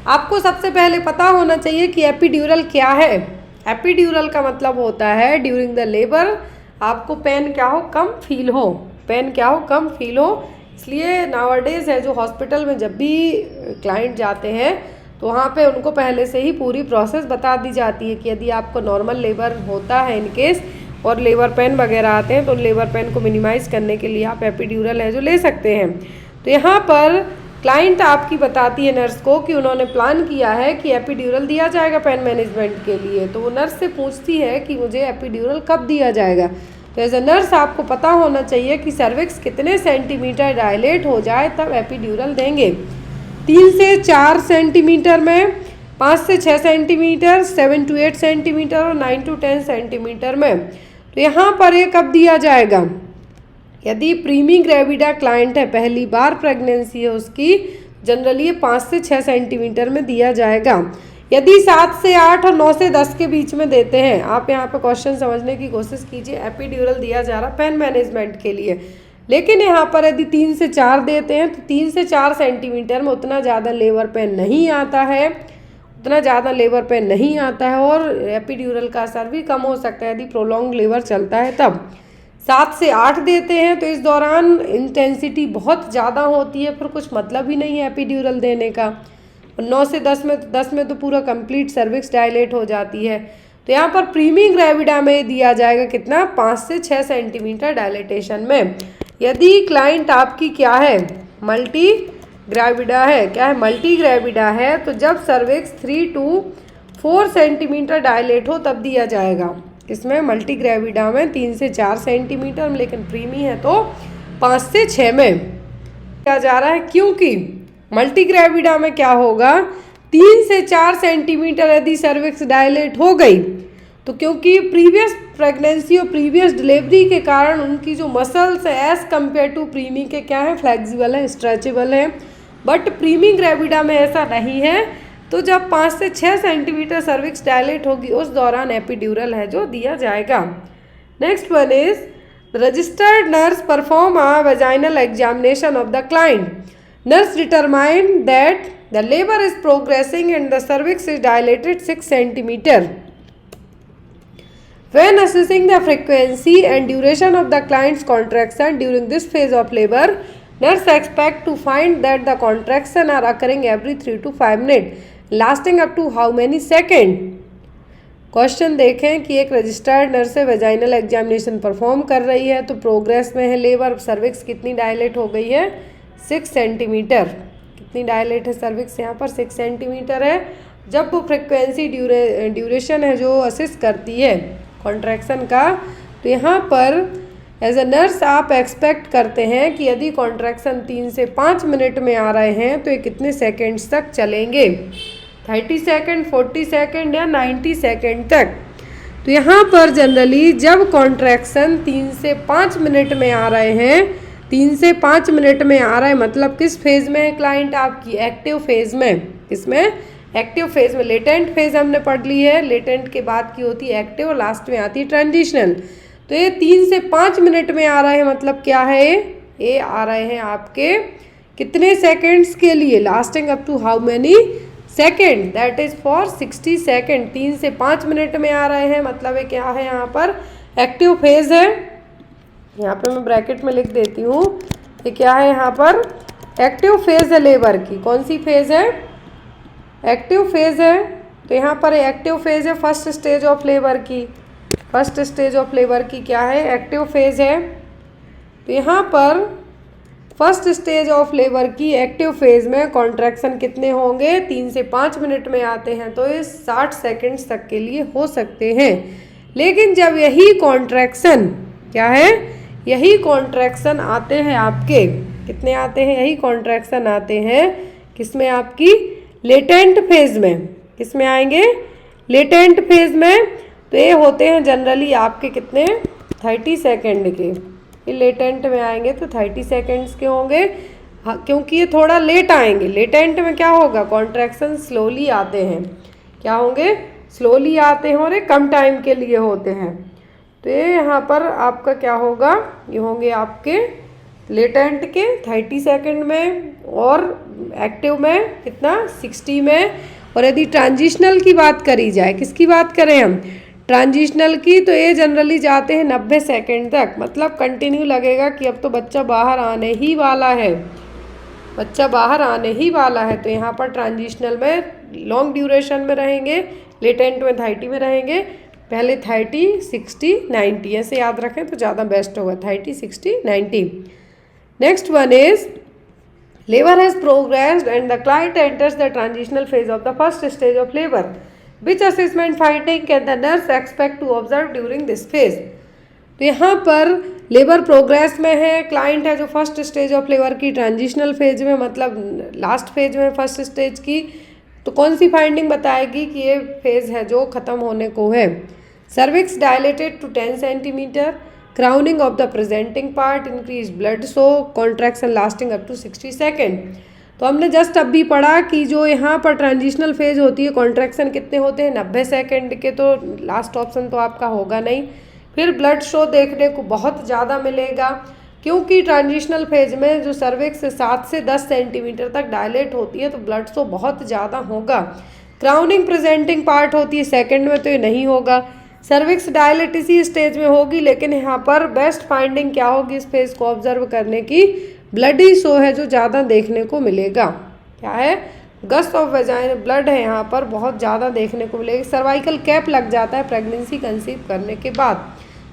आपको सबसे पहले पता होना चाहिए कि epidural क्या है। Epidural का मतलब होता है ड्यूरिंग द लेबर आपको पेन क्या हो, कम फील हो, पेन क्या हो, कम फील हो। इसलिए नाउअडेज है जो हॉस्पिटल में जब भी क्लाइंट जाते हैं तो वहाँ पे उनको पहले से ही पूरी प्रोसेस बता दी जाती है कि यदि आपको नॉर्मल लेबर होता है इन केस और लेबर पेन वगैरह आते हैं तो लेबर पेन को मिनिमाइज़ करने के लिए आप एपिड्यूरल है जो ले सकते हैं। तो यहाँ पर क्लाइंट आपकी बताती है नर्स को कि उन्होंने प्लान किया है कि एपिड्यूरल दिया जाएगा पेन मैनेजमेंट के लिए। तो वो नर्स से पूछती है कि मुझे एपिड्यूरल कब दिया जाएगा। तो एज ए नर्स आपको पता होना चाहिए कि सर्विक्स कितने सेंटीमीटर डायलेट हो जाए तब एपिड्यूरल देंगे। 3 से 4 सेंटीमीटर में, 5 से 6 सेंटीमीटर, 7 to 8 सेंटीमीटर और 9 to 10 सेंटीमीटर में। तो यहाँ पर ये कब दिया जाएगा, यदि प्रीमी ग्रेविडा क्लाइंट है, पहली बार प्रेगनेंसी है उसकी, जनरली ये 5 से 6 सेंटीमीटर में दिया जाएगा। यदि 7 से 8 और 9 से 10 के बीच में देते हैं, आप यहाँ पे क्वेश्चन समझने की कोशिश कीजिए, एपिड्यूरल दिया जा रहा पेन मैनेजमेंट के लिए, लेकिन यहाँ पर यदि 3 से 4 देते हैं तो 3 से 4 सेंटीमीटर में उतना ज़्यादा लेबर पेन नहीं आता है, उतना ज़्यादा लेबर पेन नहीं आता है और एपिड्यूरल का असर भी कम हो सकता है यदि प्रोलॉन्ग लेबर चलता है तब। 7 से 8 देते हैं तो इस दौरान इंटेंसिटी बहुत ज़्यादा होती है, फिर कुछ मतलब ही नहीं है एपिड्यूरल देने का। 9 से 10 में तो पूरा कंप्लीट सर्विक्स डायलेट हो जाती है। तो यहाँ पर प्रीमी ग्रेविडा में दिया जाएगा कितना, 5 से 6 सेंटीमीटर डायलेटेशन में। यदि क्लाइंट आपकी क्या है, मल्टी ग्रेविडा है, क्या है, मल्टी ग्रेविडा है, तो जब सर्विक्स 3 to 4 सेंटीमीटर डायलेट हो तब दिया जाएगा। इसमें मल्टी ग्रेविडा में 3 से 4 सेंटीमीटर में, लेकिन प्रीमी है तो 5 से 6 में दिया जा रहा है, क्योंकि मल्टी ग्रेविडा में क्या होगा, 3 से 4 सेंटीमीटर यदि सर्विक्स डायलेट हो गई तो क्योंकि प्रीवियस प्रेगनेंसी और प्रीवियस डिलीवरी के कारण उनकी जो मसल्स है एज़ कम्पेयर टू प्रीमी के क्या है, फ्लेक्सिबल है, स्ट्रेचेबल है। बट प्रीमी ग्रेविडा में ऐसा नहीं है। तो जब 5 से 6 सेंटीमीटर सर्विक्स डायलेट होगी उस दौरान एपिड्यूरल है जो दिया जाएगा। Next one is registered nurse perform a vaginal examination of the client. Nurse determine that the labour is progressing and the cervix is dilated 6 centimetre. When assessing the frequency and duration of the client's contraction during this phase of labor, nurse expect to find that the contraction are occurring every 3 to 5 minutes, lasting up to how many second? Question देखें कि एक registered nurse है, vaginal examination perform कर रही है, तो progress में है लेबर, सर्विक्स कितनी डायलेट हो गई है, 6 सेंटीमीटर। कितनी डायलेट है सर्विक्स यहाँ पर, 6 सेंटीमीटर है। जब वो फ्रिक्वेंसी ड्यूरेशन है जो असिस्ट करती है कॉन्ट्रैक्शन का, तो यहाँ पर एज अ नर्स आप एक्सपेक्ट करते हैं कि यदि कॉन्ट्रैक्शन 3 से 5 मिनट में आ रहे हैं तो ये कितने सेकेंड्स तक चलेंगे, 30 सेकेंड, 40 सेकेंड या 90 सेकेंड तक। तो यहाँ पर जनरली जब कॉन्ट्रैक्शन 3 से 5 मिनट में आ रहे हैं, 3 से 5 मिनट में आ रहा है मतलब किस फेज़ में है क्लाइंट आपकी, एक्टिव फेज़ में। किसमें, एक्टिव फेज़ में। लेटेंट फेज़ हमने पढ़ ली है, लेटेंट के बाद की होती है एक्टिव और लास्ट में आती है ट्रांजिशनल। तो ये 3 से 5 मिनट में आ रहा है मतलब क्या है, ये आ रहे हैं आपके कितने सेकेंड्स के लिए, lasting up to how many second, that is for 60 second. 3 से 5 मिनट में आ रहे हैं मतलब ये क्या है, यहाँ पर एक्टिव फेज़ है। यहाँ पे मैं ब्रैकेट में लिख देती हूँ, ये क्या है यहाँ पर, एक्टिव फेज़ है लेबर की। कौन सी फेज़ है, एक्टिव फेज़ है। तो यहाँ पर एक्टिव फेज़ है फर्स्ट स्टेज ऑफ लेबर की, फर्स्ट स्टेज ऑफ लेबर की क्या है, एक्टिव फेज़ है। तो यहाँ पर फर्स्ट स्टेज ऑफ लेबर की एक्टिव फेज़ में कॉन्ट्रैक्शन कितने होंगे, 3 से 5 मिनट में आते हैं तो ये 60 सेकेंड्स तक के लिए हो सकते हैं। लेकिन जब यही कॉन्ट्रैक्शन क्या है, यही कॉन्ट्रैक्शन आते हैं आपके, कितने आते हैं, यही कॉन्ट्रैक्शन आते हैं किसमें, आपकी लेटेंट फेज़ में। किसमें आएंगे, लेटेंट फेज़ में। तो ये होते हैं जनरली आपके कितने, 30 सेकेंड के। ये लेटेंट में आएंगे तो 30 सेकेंड्स के होंगे। हाँ, क्योंकि ये थोड़ा लेट आएंगे। लेटेंट में क्या होगा, कॉन्ट्रैक्शन स्लोली आते हैं, क्या होंगे, स्लोली आते हैं और ये कम टाइम के लिए होते हैं। तो ये यहाँ पर आपका क्या होगा, ये होंगे आपके लेटेंट के 30 सेकेंड में और एक्टिव में कितना, 60 में। और यदि ट्रांजिशनल की बात करी जाए, किसकी बात करें हम, ट्रांजिशनल की, तो ये जनरली जाते हैं 90 सेकेंड तक। मतलब कंटिन्यू लगेगा कि अब तो बच्चा बाहर आने ही वाला है, बच्चा बाहर आने ही वाला है। तो यहाँ पर ट्रांजिशनल में लॉन्ग ड्यूरेशन में रहेंगे, लेटेंट में 30 में रहेंगे। पहले 30, 60, 90 ऐसे याद रखें तो ज़्यादा बेस्ट होगा, 30, 60, 90। Next one is labor has progressed and the client enters the transitional phase of the first stage of labor. Which assessment finding can the nurse expect to observe during this phase? तो यहाँ पर labour progress में है, client है जो first stage of labour की transitional phase में, मतलब लास्ट फेज में फर्स्ट स्टेज की। तो कौन सी फाइंडिंग बताएगी कि ये फेज है जो ख़त्म होने को है, cervix dilated to 10 centimetre, crowning of the presenting part, increase blood show, contraction lasting up to 60 second. तो हमने जस्ट अभी पढ़ा कि जो यहाँ पर ट्रांजिशनल फेज होती है कॉन्ट्रैक्शन कितने होते हैं, 90 सेकेंड के। तो लास्ट ऑप्शन तो आपका होगा नहीं। फिर ब्लड शो देखने को बहुत ज़्यादा मिलेगा क्योंकि ट्रांजिशनल फेज में जो सर्विक्स 7 से 10 सेंटीमीटर तक डायलेट होती है तो ब्लड शो बहुत ज़्यादा होगा। क्राउनिंग प्रेजेंटिंग पार्ट होती है सेकेंड में तो ये नहीं होगा। सर्विक्स डायलेट इसी स्टेज में होगी, लेकिन यहाँ पर बेस्ट फाइंडिंग क्या होगी इस फेज को ऑब्जर्व करने की, ब्लडी शो है जो ज़्यादा देखने को मिलेगा। क्या है, गस ऑफ वेजाइन, ब्लड है यहाँ पर बहुत ज़्यादा देखने को मिलेगा। सर्वाइकल कैप लग जाता है प्रेगनेंसी कंसीव करने के बाद,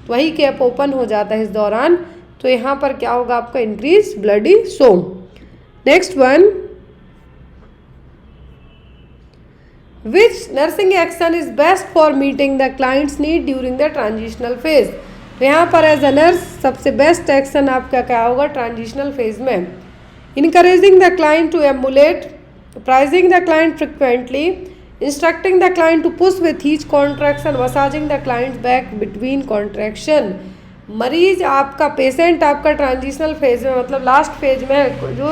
तो वही कैप ओपन हो जाता है इस दौरान। तो यहाँ पर क्या होगा आपका, increase bloody show. Next one, Which nursing action is best for meeting the client's need during the transitional phase? तो यहाँ पर एज अ नर्स सबसे बेस्ट एक्शन आपका क्या होगा ट्रांजिशनल फेज में, encouraging the client to emulate, apprising the client frequently, instructing the client to push with each contraction, massaging the client back between contraction. मरीज आपका, पेशेंट आपका transitional phase में, मतलब लास्ट फेज में जो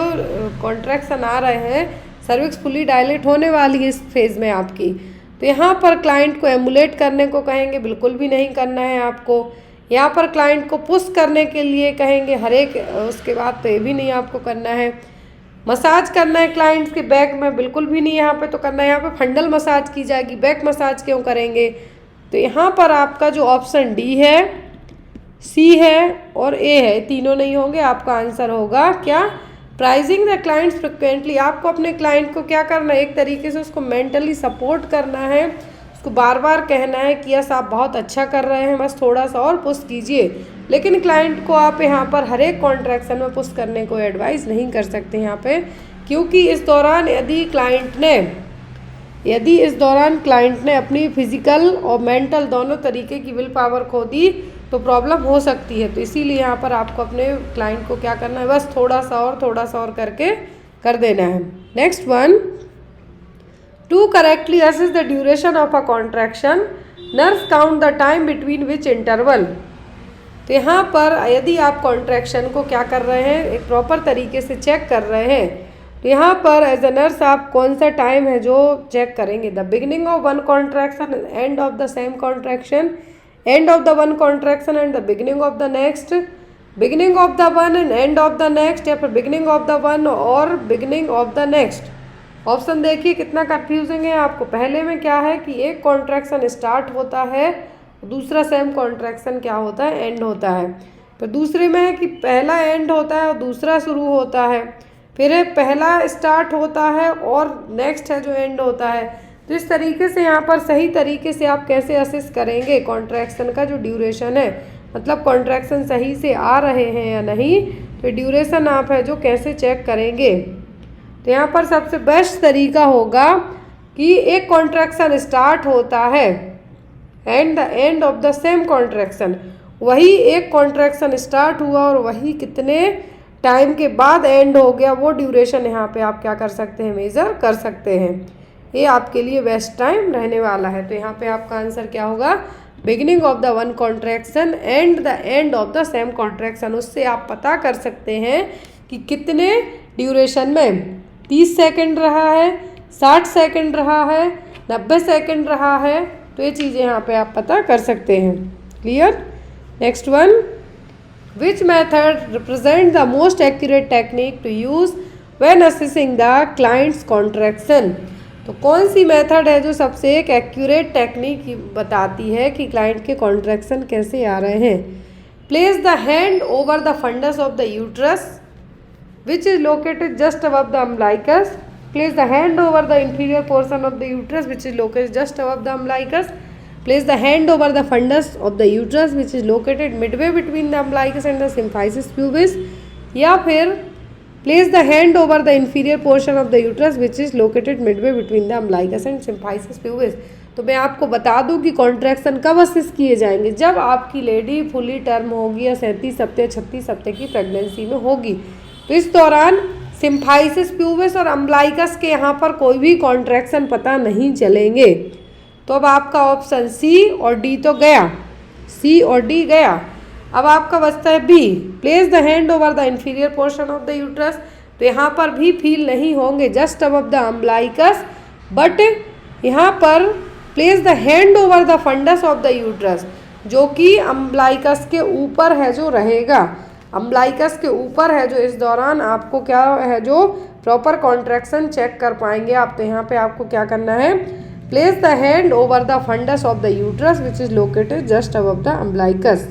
कॉन्ट्रैक्शन आ रहे हैं, सर्विक्स फुली डायलेट होने वाली है इस फेज में आपकी, तो यहाँ पर क्लाइंट को एमुलेट करने को कहेंगे, बिल्कुल भी नहीं करना है आपको। यहाँ पर क्लाइंट को पुश करने के लिए कहेंगे हर एक, उसके बाद तो ये भी नहीं आपको करना है। मसाज करना है क्लाइंट्स के बैक में, बिल्कुल भी नहीं यहाँ पे तो करना है। यहाँ पे फंडल मसाज की जाएगी, बैक मसाज क्यों करेंगे? तो यहाँ पर आपका जो ऑप्शन डी है, सी है और ए है, तीनों नहीं होंगे। आपका आंसर होगा क्या? Pricing the clients frequently. आपको अपने क्लाइंट को क्या करना है, एक तरीके से उसको मेंटली सपोर्ट करना है, उसको बार बार कहना है कि यस आप बहुत अच्छा कर रहे हैं, बस थोड़ा सा और पुश कीजिए। लेकिन क्लाइंट को आप यहाँ पर हर एक कॉन्ट्रैक्शन में पुश करने को एडवाइस नहीं कर सकते यहाँ पे, क्योंकि इस दौरान यदि इस दौरान क्लाइंट ने अपनी फिजिकल और मेंटल दोनों तरीके की विल पावर खो दी तो प्रॉब्लम हो सकती है। तो इसीलिए यहाँ पर आपको अपने क्लाइंट को क्या करना है, बस थोड़ा सा और करके कर देना है। Next one, to correctly assess the duration of a contraction, nurse count the time between which interval. तो यहाँ पर यदि आप कॉन्ट्रैक्शन को क्या कर रहे हैं, एक प्रॉपर तरीके से चेक कर रहे हैं, तो यहाँ पर एज अ नर्स आप कौन सा टाइम है जो चेक करेंगे? The beginning of one contraction, end of the same contraction, end of the one contraction and the beginning of the next, beginning of the one and end of the next, या फिर beginning of the one और beginning of the next. Option देखिए कितना confusing है आपको। पहले में क्या है कि एक कॉन्ट्रैक्शन स्टार्ट होता है, दूसरा सेम कॉन्ट्रैक्शन क्या होता है, एंड होता है। फिर दूसरे में है कि पहला एंड होता है और दूसरा शुरू होता है, फिर है पहला स्टार्ट होता है और नेक्स्ट है जो एंड होता है। तो इस तरीके से यहाँ पर सही तरीके से आप कैसे असेस करेंगे कॉन्ट्रैक्शन का जो ड्यूरेशन है, मतलब कॉन्ट्रैक्शन सही से आ रहे हैं या नहीं, तो ड्यूरेशन आप है जो कैसे चेक करेंगे? तो यहाँ पर सबसे बेस्ट तरीका होगा कि एक कॉन्ट्रैक्शन स्टार्ट होता है and the end of the same contraction, वही एक कॉन्ट्रैक्शन स्टार्ट हुआ और वही कितने टाइम के बाद एंड हो गया, वो ड्यूरेशन यहाँ पे आप क्या कर सकते हैं, मेज़र कर सकते हैं। ये आपके लिए बेस्ट टाइम रहने वाला है। तो यहाँ पे आपका आंसर क्या होगा? Beginning of the one contraction and the end of the same contraction. उससे आप पता कर सकते हैं कि कितने ड्यूरेशन में 30 सेकेंड रहा है, 60 सेकेंड रहा है, 90 सेकेंड रहा है। तो ये चीज़ें यहाँ पे आप पता कर सकते हैं। Clear? Next one, which method represent the most accurate technique to use when assessing the client's contraction. तो कौन सी मेथड है जो सबसे एक एक्यूरेट टेक्निक बताती है कि क्लाइंट के कॉन्ट्रैक्शन कैसे आ रहे हैं? Place the hand over the fundus of the uterus which is located just above the umbilicus. Place the hand over the inferior portion of the uterus which is located just above the umbilicus. Place the hand over the fundus of the uterus which is located midway between the umbilicus and the symphysis pubis. या फिर place the hand over the inferior portion of the uterus which is located midway between the umbilicus and symphysis pubis. तो मैं आपको बता दूं कि contraction कब assess किए जाएंगे? जब आपकी लेडी फुली टर्म होगी या 37 हफ्ते 36 हफ्ते की प्रेगनेंसी में होगी। तो इस दौरान सिम्फाइसिस प्यूबिस और अम्बलाइकस के यहाँ पर कोई भी कॉन्ट्रैक्शन पता नहीं चलेंगे। तो अब आपका ऑप्शन सी और डी तो गया, सी और डी गया। अब आपका बचता है B, place the hand over the inferior portion of the uterus. तो यहाँ पर भी फील नहीं होंगे just above the umbilicus, but यहाँ पर place the hand over the fundus of the uterus, जो कि अम्बलाइकस के ऊपर है जो रहेगा, अम्बलाइकस के ऊपर है जो इस दौरान आपको क्या है जो प्रॉपर कॉन्ट्रैक्शन चेक कर पाएंगे आप। तो यहाँ पे आपको क्या करना है? Place the hand over the fundus of the uterus which is located just above the umbilicus.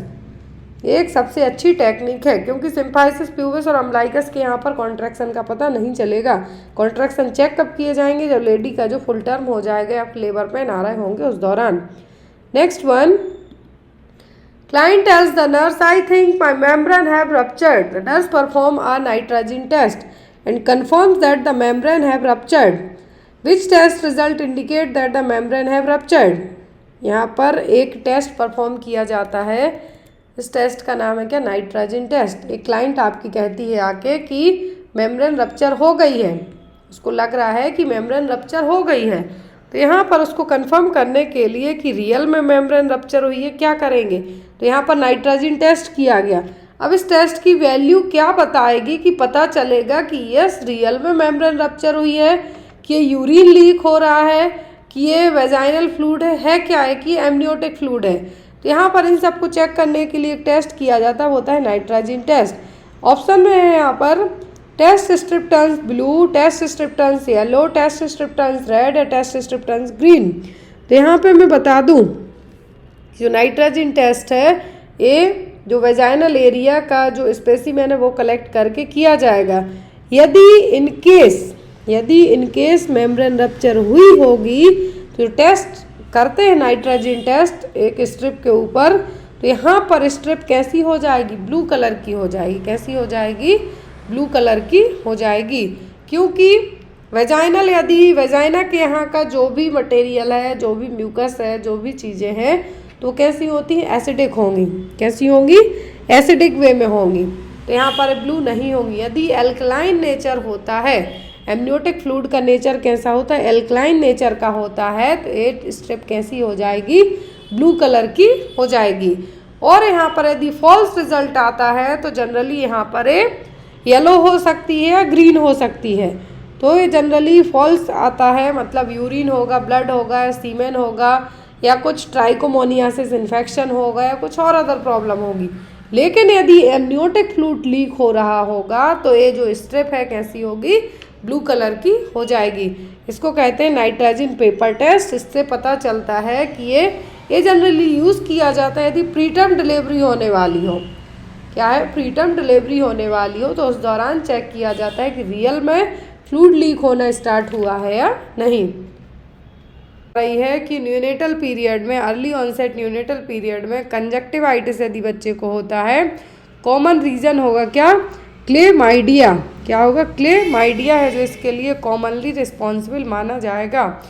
एक सबसे अच्छी टेक्निक है क्योंकि सिम्फाइसिस प्यूबिस और अम्बलाइकस के यहाँ पर कॉन्ट्रैक्शन का पता नहीं चलेगा। कॉन्ट्रैक्शन चेक कब किए जाएंगे? जब लेडी का जो फुल टर्म हो जाएगा या लेबर पेन आ रहे होंगे उस दौरान। Next one, Client tells the nurse, I think my membrane have ruptured. The nurse performs a nitrogen test and confirms that the membrane have ruptured. Which test result indicate that the membrane have ruptured? यहाँ पर एक test perform किया जाता है, इस test का नाम है क्या? Nitrogen test. एक क्लाइंट आपकी कहती है आके कि मेम्ब्रेन रप्चर हो गई है, उसको लग रहा है कि मेम्ब्रेन रप्चर हो गई है, तो यहाँ पर उसको कंफर्म करने के लिए कि रियल में मेम्ब्रेन रप्चर हुई है क्या करेंगे, तो यहाँ पर नाइट्रोजन टेस्ट किया गया। अब इस टेस्ट की वैल्यू क्या बताएगी कि पता चलेगा कि यस रियल में मेम्ब्रेन रप्चर हुई है, कि ये यूरिन लीक हो रहा है, कि ये वेजाइनल फ्लूइड है क्या है, कि एमनियोटिक फ्लूइड है। तो यहाँ पर इन सबको चेक करने के लिए एक टेस्ट किया जाता है, वो होता है नाइट्रोजन टेस्ट। ऑप्शन में है यहाँ पर test strip turns blue, test strip turns yellow, test strip turns red या टेस्ट स्ट्रिप टर्न्स ग्रीन। तो यहाँ पे मैं बता दूँ जो नाइट्रोजन टेस्ट है ये जो वेजाइनल एरिया का जो स्पेसिमेन है वो कलेक्ट करके किया जाएगा। यदि इनकेस मेम्ब्रेन रप्चर हुई होगी तो टेस्ट करते हैं नाइट्रोजन टेस्ट एक स्ट्रिप के ऊपर, तो यहाँ पर स्ट्रिप कैसी हो जाएगी, ब्लू कलर की हो जाएगी। कैसी हो जाएगी, ब्लू कलर की हो जाएगी, क्योंकि वेजाइनल यदि वेजाइना के यहाँ का जो भी मटेरियल है, जो भी म्यूकस है, जो भी चीज़ें हैं तो कैसी होती हैं, एसिडिक होंगी। कैसी होंगी, एसिडिक वे में होंगी। तो यहाँ पर ब्लू नहीं होंगी। यदि एल्कलाइन नेचर होता है, एमनियोटिक फ्लूइड का नेचर कैसा होता है, एल्कलाइन नेचर का होता है, तो ये स्ट्रिप कैसी हो जाएगी, ब्लू कलर की हो जाएगी। और यहाँ पर यदि फॉल्स रिजल्ट आता है तो जनरली यहाँ पर येलो हो सकती है या ग्रीन हो सकती है। तो ये जनरली फॉल्स आता है, मतलब यूरिन होगा, ब्लड होगा या सीमेन होगा या कुछ ट्राइकोमोनियासिस इन्फेक्शन होगा या कुछ और अदर प्रॉब्लम होगी। लेकिन यदि एमनियोटिक फ्लूइड लीक हो रहा होगा तो ये जो स्ट्रिप है कैसी होगी, ब्लू कलर की हो जाएगी। इसको कहते हैं नाइट्रोजन पेपर टेस्ट। इससे पता चलता है कि ये जनरली यूज़ किया जाता है यदि प्रीटर्म डिलीवरी होने वाली हो। क्या है, प्रीटर्म डिलीवरी होने वाली हो तो उस दौरान चेक किया जाता है कि रियल में फ्लूइड लीक होना स्टार्ट हुआ है या नहीं। रही है कि न्यूनेटल पीरियड में, अर्ली ऑनसेट न्यूनेटल पीरियड में कंजक्टिवाइटिस यदि बच्चे को होता है, कॉमन रीजन होगा क्या, क्लेमाइडिया। क्या होगा, क्लेमाइडिया है जो इसके लिए कॉमनली रिस्पॉन्सिबल माना जाएगा।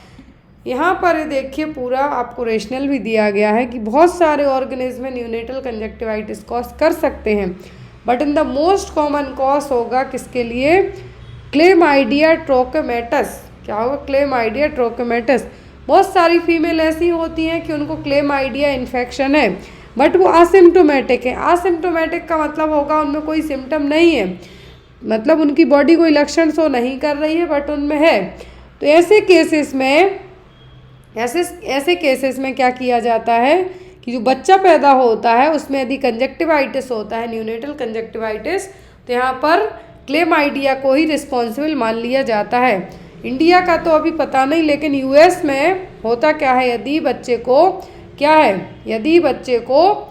यहाँ पर देखिए पूरा आपको रेशनल भी दिया गया है कि बहुत सारे ऑर्गेनिज्म में न्यूनेटल कंजक्टिवाइटिस कॉज कर सकते हैं, but in the most common cause होगा किसके लिए, क्लेमाइडिया ट्रोकोमेटस। क्या होगा, क्लेमाइडिया ट्रोकोमेटस। बहुत सारी फीमेल ऐसी होती हैं कि उनको क्लेमाइडिया इन्फेक्शन है बट वो असिम्टोमेटिक है। असिम्टोमेटिक का मतलब होगा उनमें कोई सिम्टम नहीं है, मतलब उनकी बॉडी कोई लक्षण शो नहीं कर रही है बट उनमें है। तो ऐसे केसेस में क्या किया जाता है कि जो बच्चा पैदा होता है उसमें यदि कंजक्टिवाइटिस होता है, न्यूनेटल कंजक्टिवाइटिस, तो यहाँ पर क्लेमाइडिया को ही रिस्पॉन्सिबल मान लिया जाता है। इंडिया का तो अभी पता नहीं, लेकिन यूएस में होता क्या है, यदि बच्चे को क्या है, यदि बच्चे को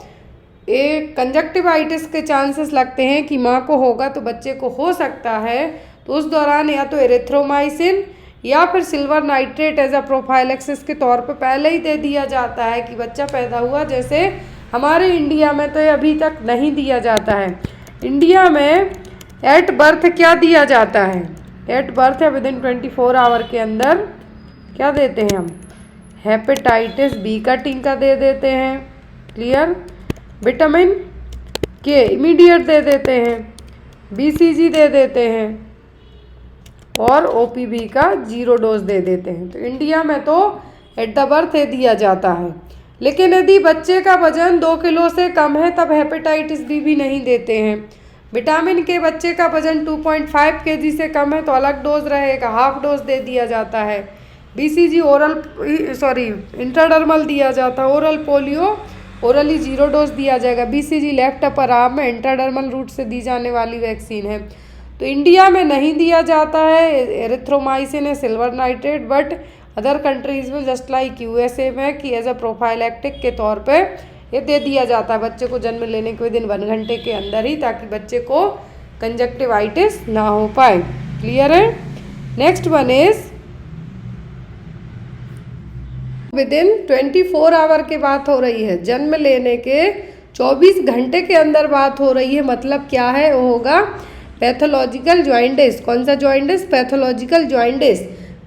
एक कंजक्टिवाइटिस के चांसेस लगते हैं कि माँ को होगा तो बच्चे को हो सकता है, तो उस दौरान या तो एरिथ्रोमाइसिन या फिर silver nitrate as a prophylaxis के तौर पे पहले ही दे दिया जाता है कि बच्चा पैदा हुआ। जैसे हमारे इंडिया में तो ये अभी तक नहीं दिया जाता है। इंडिया में एट बर्थ क्या दिया जाता है, एट बर्थ या विद इन 24 आवर के अंदर क्या देते हैं हम, हेपेटाइटिस बी का टीका दे देते हैं, क्लियर, विटामिन के इमीडिएट दे देते हैं, बीसीजी दे देते हैं और ओपीवी का 0 डोज दे देते हैं। तो इंडिया में तो एट द बर्थ दिया जाता है। लेकिन यदि बच्चे का वजन 2 किलो से कम है तब हेपेटाइटिस बी भी नहीं देते हैं। विटामिन के बच्चे का वजन 2.5 kg से कम है तो अलग डोज रहेगा, हाफ डोज दे दिया जाता है। बीसीजी इंट्राडर्मल दिया जाता है, ओरल पोलियो ओरली 0 डोज दिया जाएगा। बीसीजी लेफ्ट अपर आर्म में इंट्राडर्मल रूट से दी जाने वाली वैक्सीन है। तो इंडिया में नहीं दिया जाता है, एरिथ्रोमाइसिन है, silver nitrate, but other countries में जस्ट लाइक यूएसए में कि एज अ प्रोफाइलैक्टिक के तौर पे ये दे दिया जाता है बच्चे को जन्म लेने के विदिन 1 घंटे के अंदर ही, ताकि बच्चे को कंजक्टिवाइटिस ना हो पाए। क्लियर है। Next one is within 24 hour की बात हो रही है, जन्म लेने के 24 घंटे के अंदर बात हो रही है। मतलब क्या है, वो होगा पैथोलॉजिकल जॉइंटिस। कौन सा jaundice, pathological jaundice.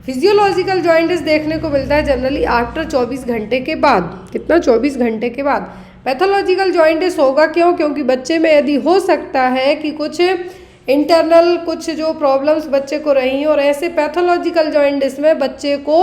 Physiological jaundice देखने को मिलता है जनरली आफ्टर 24 घंटे के बाद। कितना, 24 घंटे के बाद। पैथोलॉजिकल जॉइंटिस होगा क्यों, क्योंकि बच्चे में यदि हो सकता है कि कुछ इंटरनल कुछ जो प्रॉब्लम्स बच्चे को रही और ऐसे पैथोलॉजिकल जॉइंटिस में बच्चे को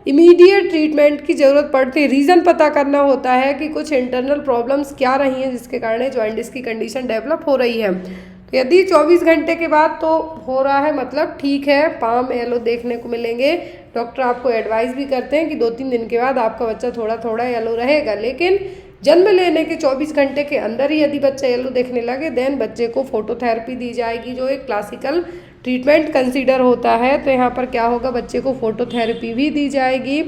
इमीडिएट ट्रीटमेंट की ज़रूरत पड़ती है। रीज़न पता करना होता है कि कुछ इंटरनल प्रॉब्लम्स क्या रही हैं जिसके कारण जॉइंटिस की कंडीशन डेवलप हो रही है। तो यदि 24 घंटे के बाद तो हो रहा है मतलब ठीक है, पाम येलो देखने को मिलेंगे। डॉक्टर आपको एडवाइस भी करते हैं कि 2-3 दिन के बाद आपका बच्चा थोड़ा थोड़ा येलो रहेगा, लेकिन जन्म लेने के 24 घंटे के अंदर ही यदि बच्चा येलो देखने लगे देन बच्चे को फोटोथेरेपी दी जाएगी, जो एक क्लासिकल ट्रीटमेंट कंसीडर होता है। तो यहाँ पर क्या होगा, बच्चे को फोटोथेरेपी भी दी जाएगी।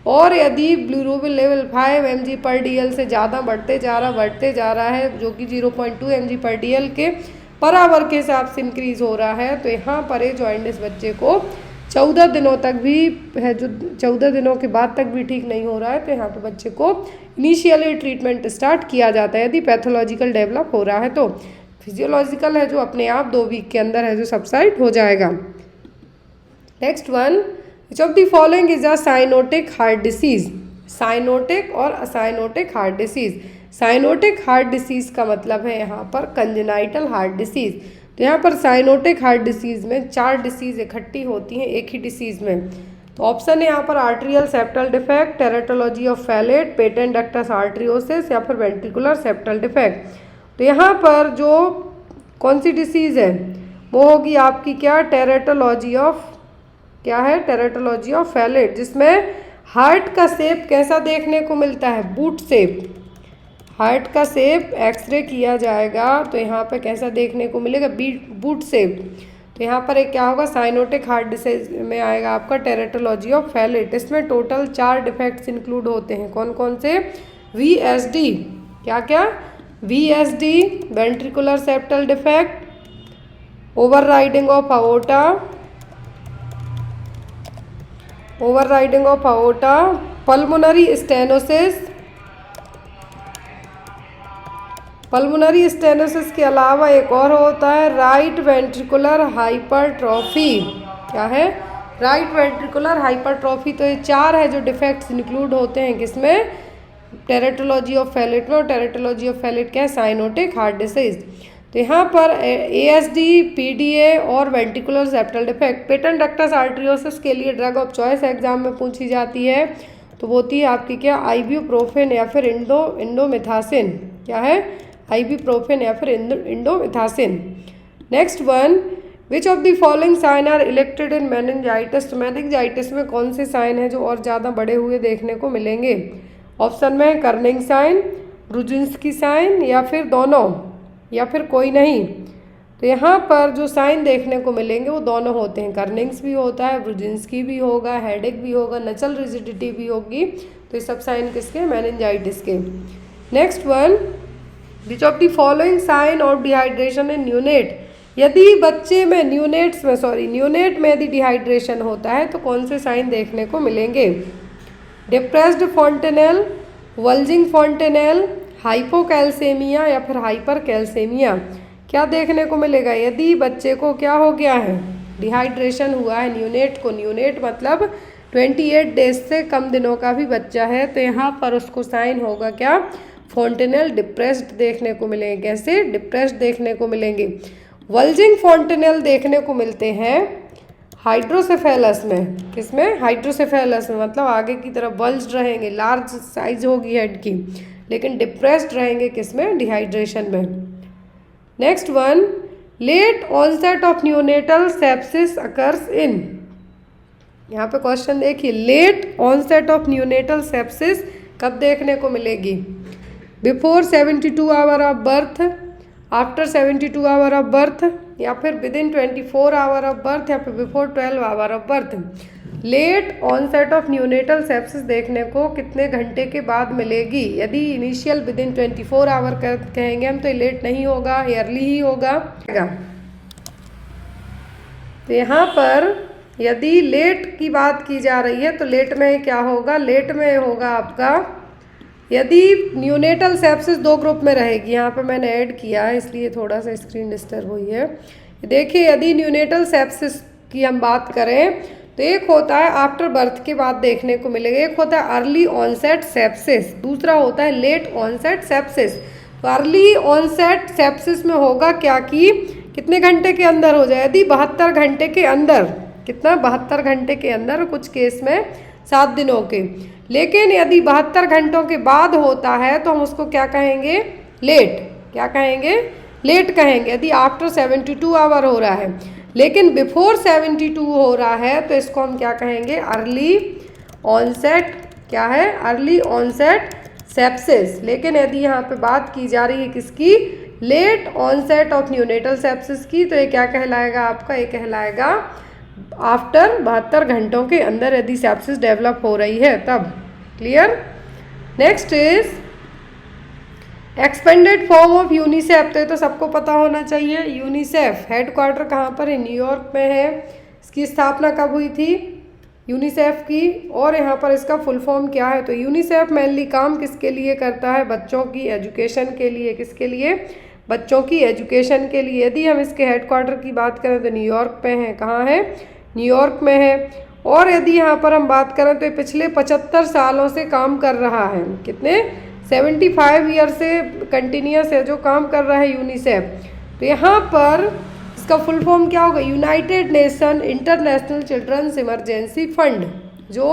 और यदि बिलिरुबिन लेवल 5 mg/dl से ज़्यादा बढ़ते जा रहा है, जो कि 0.2 mg/dl के पर आवर के हिसाब से इंक्रीज हो रहा है, तो यहाँ पर ये जॉइंटिस बच्चे को 14 दिनों तक भी है, जो 14 दिनों के बाद तक भी ठीक नहीं हो रहा है, तो यहाँ पे बच्चे को इनिशियली ट्रीटमेंट स्टार्ट किया जाता है। यदि पैथोलॉजिकल डेवलप हो रहा है तो फिजियोलॉजिकल है जो अपने आप 2 वीक के अंदर है जो सबसाइड हो जाएगा। Next one, which of the following is a cyanotic heart disease. Cyanotic और acyanotic heart disease. Cyanotic heart disease का मतलब है यहाँ पर कंजेनाइटल हार्ट डिसीज। तो यहाँ पर साइनोटिक हार्ट डिसीज में 4 डिसीज इकट्ठी होती हैं एक ही डिसीज में। तो ऑप्शन है यहाँ पर atrial septal defect, tetralogy of Fallot, patent ductus arteriosus या फिर वेंट्रिकुलर सेप्टल डिफेक्ट। तो यहाँ पर जो कौन सी डिसीज़ है वो होगी आपकी क्या, टेरेटोलॉजी ऑफ, क्या है, टेरेटोलॉजी ऑफ फैलेट, जिसमें हार्ट का शेप कैसा देखने को मिलता है, बूट शेप। हार्ट का शेप एक्सरे किया जाएगा तो यहाँ पे कैसा देखने को मिलेगा, बूट शेप। तो यहाँ पर एक क्या होगा, साइनोटिक हार्ट डिसीज में आएगा आपका टेरेटोलॉजी ऑफ फैलेट। इसमें टोटल 4 डिफेक्ट्स इंक्लूड होते हैं। कौन कौन से, VSD, क्या क्या, VSD, ventricular septal defect, overriding of aorta, pulmonary stenosis. Pulmonary stenosis के अलावा एक और होता है राइट वेंट्रिकुलर हाइपरट्रॉफी। क्या है, राइट वेंट्रिकुलर हाइपरट्रॉफी। तो ये 4 है जो डिफेक्ट्स इंक्लूड होते हैं किसमें, टेरेटोलॉजी ऑफ फैलेट में। और टेरेटोलॉजी ऑफ फैलेट क्या है, साइनोटिक हार्ट डिसीज। तो यहाँ पर ASD, PDA और ventricular septal defect. Patent ductus arteriosus के लिए ड्रग ऑफ चॉइस एग्जाम में पूछी जाती है, तो वो होती है आपकी क्या, आइब्यूप्रोफेन या फिर इंडोमिथासिन। क्या है, आइब्यूप्रोफेन या फिर indomethacin. Next one, which of the following sign are elected in meningitis. तो मेनिंजाइटिस में कौन से साइन है जो और ज़्यादा बड़े हुए देखने को मिलेंगे। ऑप्शन में कर्निंग साइन, ब्रुजिन्स्की साइन या फिर दोनों या फिर कोई नहीं। तो यहाँ पर जो साइन देखने को मिलेंगे वो दोनों होते हैं, कर्निंग्स भी होता है, ब्रुजिन्स्की भी होगा, हेडेक भी होगा, नचल रिजिडिटी भी होगी। तो ये सब साइन किसके, मेनिंजाइटिस के। Next one, which of the following sign of dehydration in neonate. यदि बच्चे में न्यूनेट में यदि डिहाइड्रेशन होता है तो कौन से साइन देखने को मिलेंगे, डिप्रेस्ड फॉन्टेनेल, वल्जिंग फॉन्टेनेल, हाइपोकैल्सेमिया या फिर हाइपरकैल्सेमिया। क्या देखने को मिलेगा, यदि बच्चे को क्या हो गया है, डिहाइड्रेशन हुआ है न्यूनेट को। न्यूनेट मतलब 28 डेज से कम दिनों का भी बच्चा है, तो यहाँ पर उसको साइन होगा क्या, फॉन्टेनेल डिप्रेस्ड देखने को मिलेंगे। कैसे, डिप्रेस्ड देखने को मिलेंगे। वल्जिंग फॉन्टेनेल देखने को मिलते हैं हाइड्रोसेफेलस में। किसमें, हाइड्रोसेफेलस में, मतलब आगे की तरफ बल्ज रहेंगे, लार्ज साइज होगी हेड की, लेकिन डिप्रेस्ड रहेंगे किसमें, डिहाइड्रेशन में। Next one, late onset of neonatal sepsis occurs in. यहाँ पे क्वेश्चन देखिए, late onset of neonatal sepsis कब देखने को मिलेगी, before 72 hour of birth, after 72 hour of birth, या फिर within 24 hour of birth, या फिर before 12 hour of birth. Late onset of neonatal sepsis देखने को कितने घंटे के बाद मिलेगी। यदि इनिशियल विद इन 24 आवर कहेंगे हम तो लेट नहीं होगा, अर्ली ही होगा। तो यहाँ पर यदि लेट की बात की जा रही है तो लेट में क्या होगा, लेट में होगा आपका, यदि न्यूनेटल सेप्सिस 2 ग्रुप में रहेगी। यहाँ पे मैंने ऐड किया है इसलिए थोड़ा सा स्क्रीन डिस्टर्ब हुई है। देखिए, यदि न्यूनेटल सेप्सिस की हम बात करें तो एक होता है आफ्टर बर्थ के बाद देखने को मिलेगा, एक होता है अर्ली ऑनसेट सेप्सिस, दूसरा होता है लेट ऑनसेट सेप्सिस। तो अर्ली ऑनसेट सेप्सिस में होगा क्या कि कितने घंटे के अंदर हो जाए, यदि 72 घंटे के अंदर, कितना, 72 घंटे के अंदर, कुछ केस में 7 दिनों के। लेकिन यदि 72 घंटों के बाद होता है तो हम उसको क्या कहेंगे? लेट। क्या कहेंगे? लेट कहेंगे, यदि आफ्टर 72 आवर हो रहा है। लेकिन बिफोर 72 हो रहा है तो इसको हम क्या कहेंगे? Early onset. क्या है? Early onset sepsis. लेकिन यदि यहाँ पे बात की जा रही है किसकी? Late onset of neonatal sepsis की, तो ये क्या कहलाएगा आपका? ये कहलाएगा आफ्टर 72 घंटों के अंदर यदि सेप्सिस डेवलप हो रही है तब। Clear? Next is expanded form of UNICEF. तो ये तो सबको पता होना चाहिए। यूनिसेफ हेडक्वार्टर कहाँ पर है? न्यूयॉर्क में है। इसकी स्थापना कब हुई थी यूनिसेफ की? और यहाँ पर इसका फुल फॉर्म क्या है? तो यूनिसेफ मेनली काम किसके लिए करता है? बच्चों की एजुकेशन के लिए। किसके लिए? बच्चों की एजुकेशन के लिए। यदि हम इसके हेडक्वार्टर की बात करें तो न्यूयॉर्क पे है। कहाँ है? न्यूयॉर्क में है। और यदि यहाँ पर हम बात करें तो पिछले 75 सालों से काम कर रहा है। कितने? 75 ईयर से कंटिन्यूस है जो काम कर रहा है यूनिसेफ। तो यहाँ पर इसका फुल फॉर्म क्या होगा? United Nation International Children's Emergency Fund. जो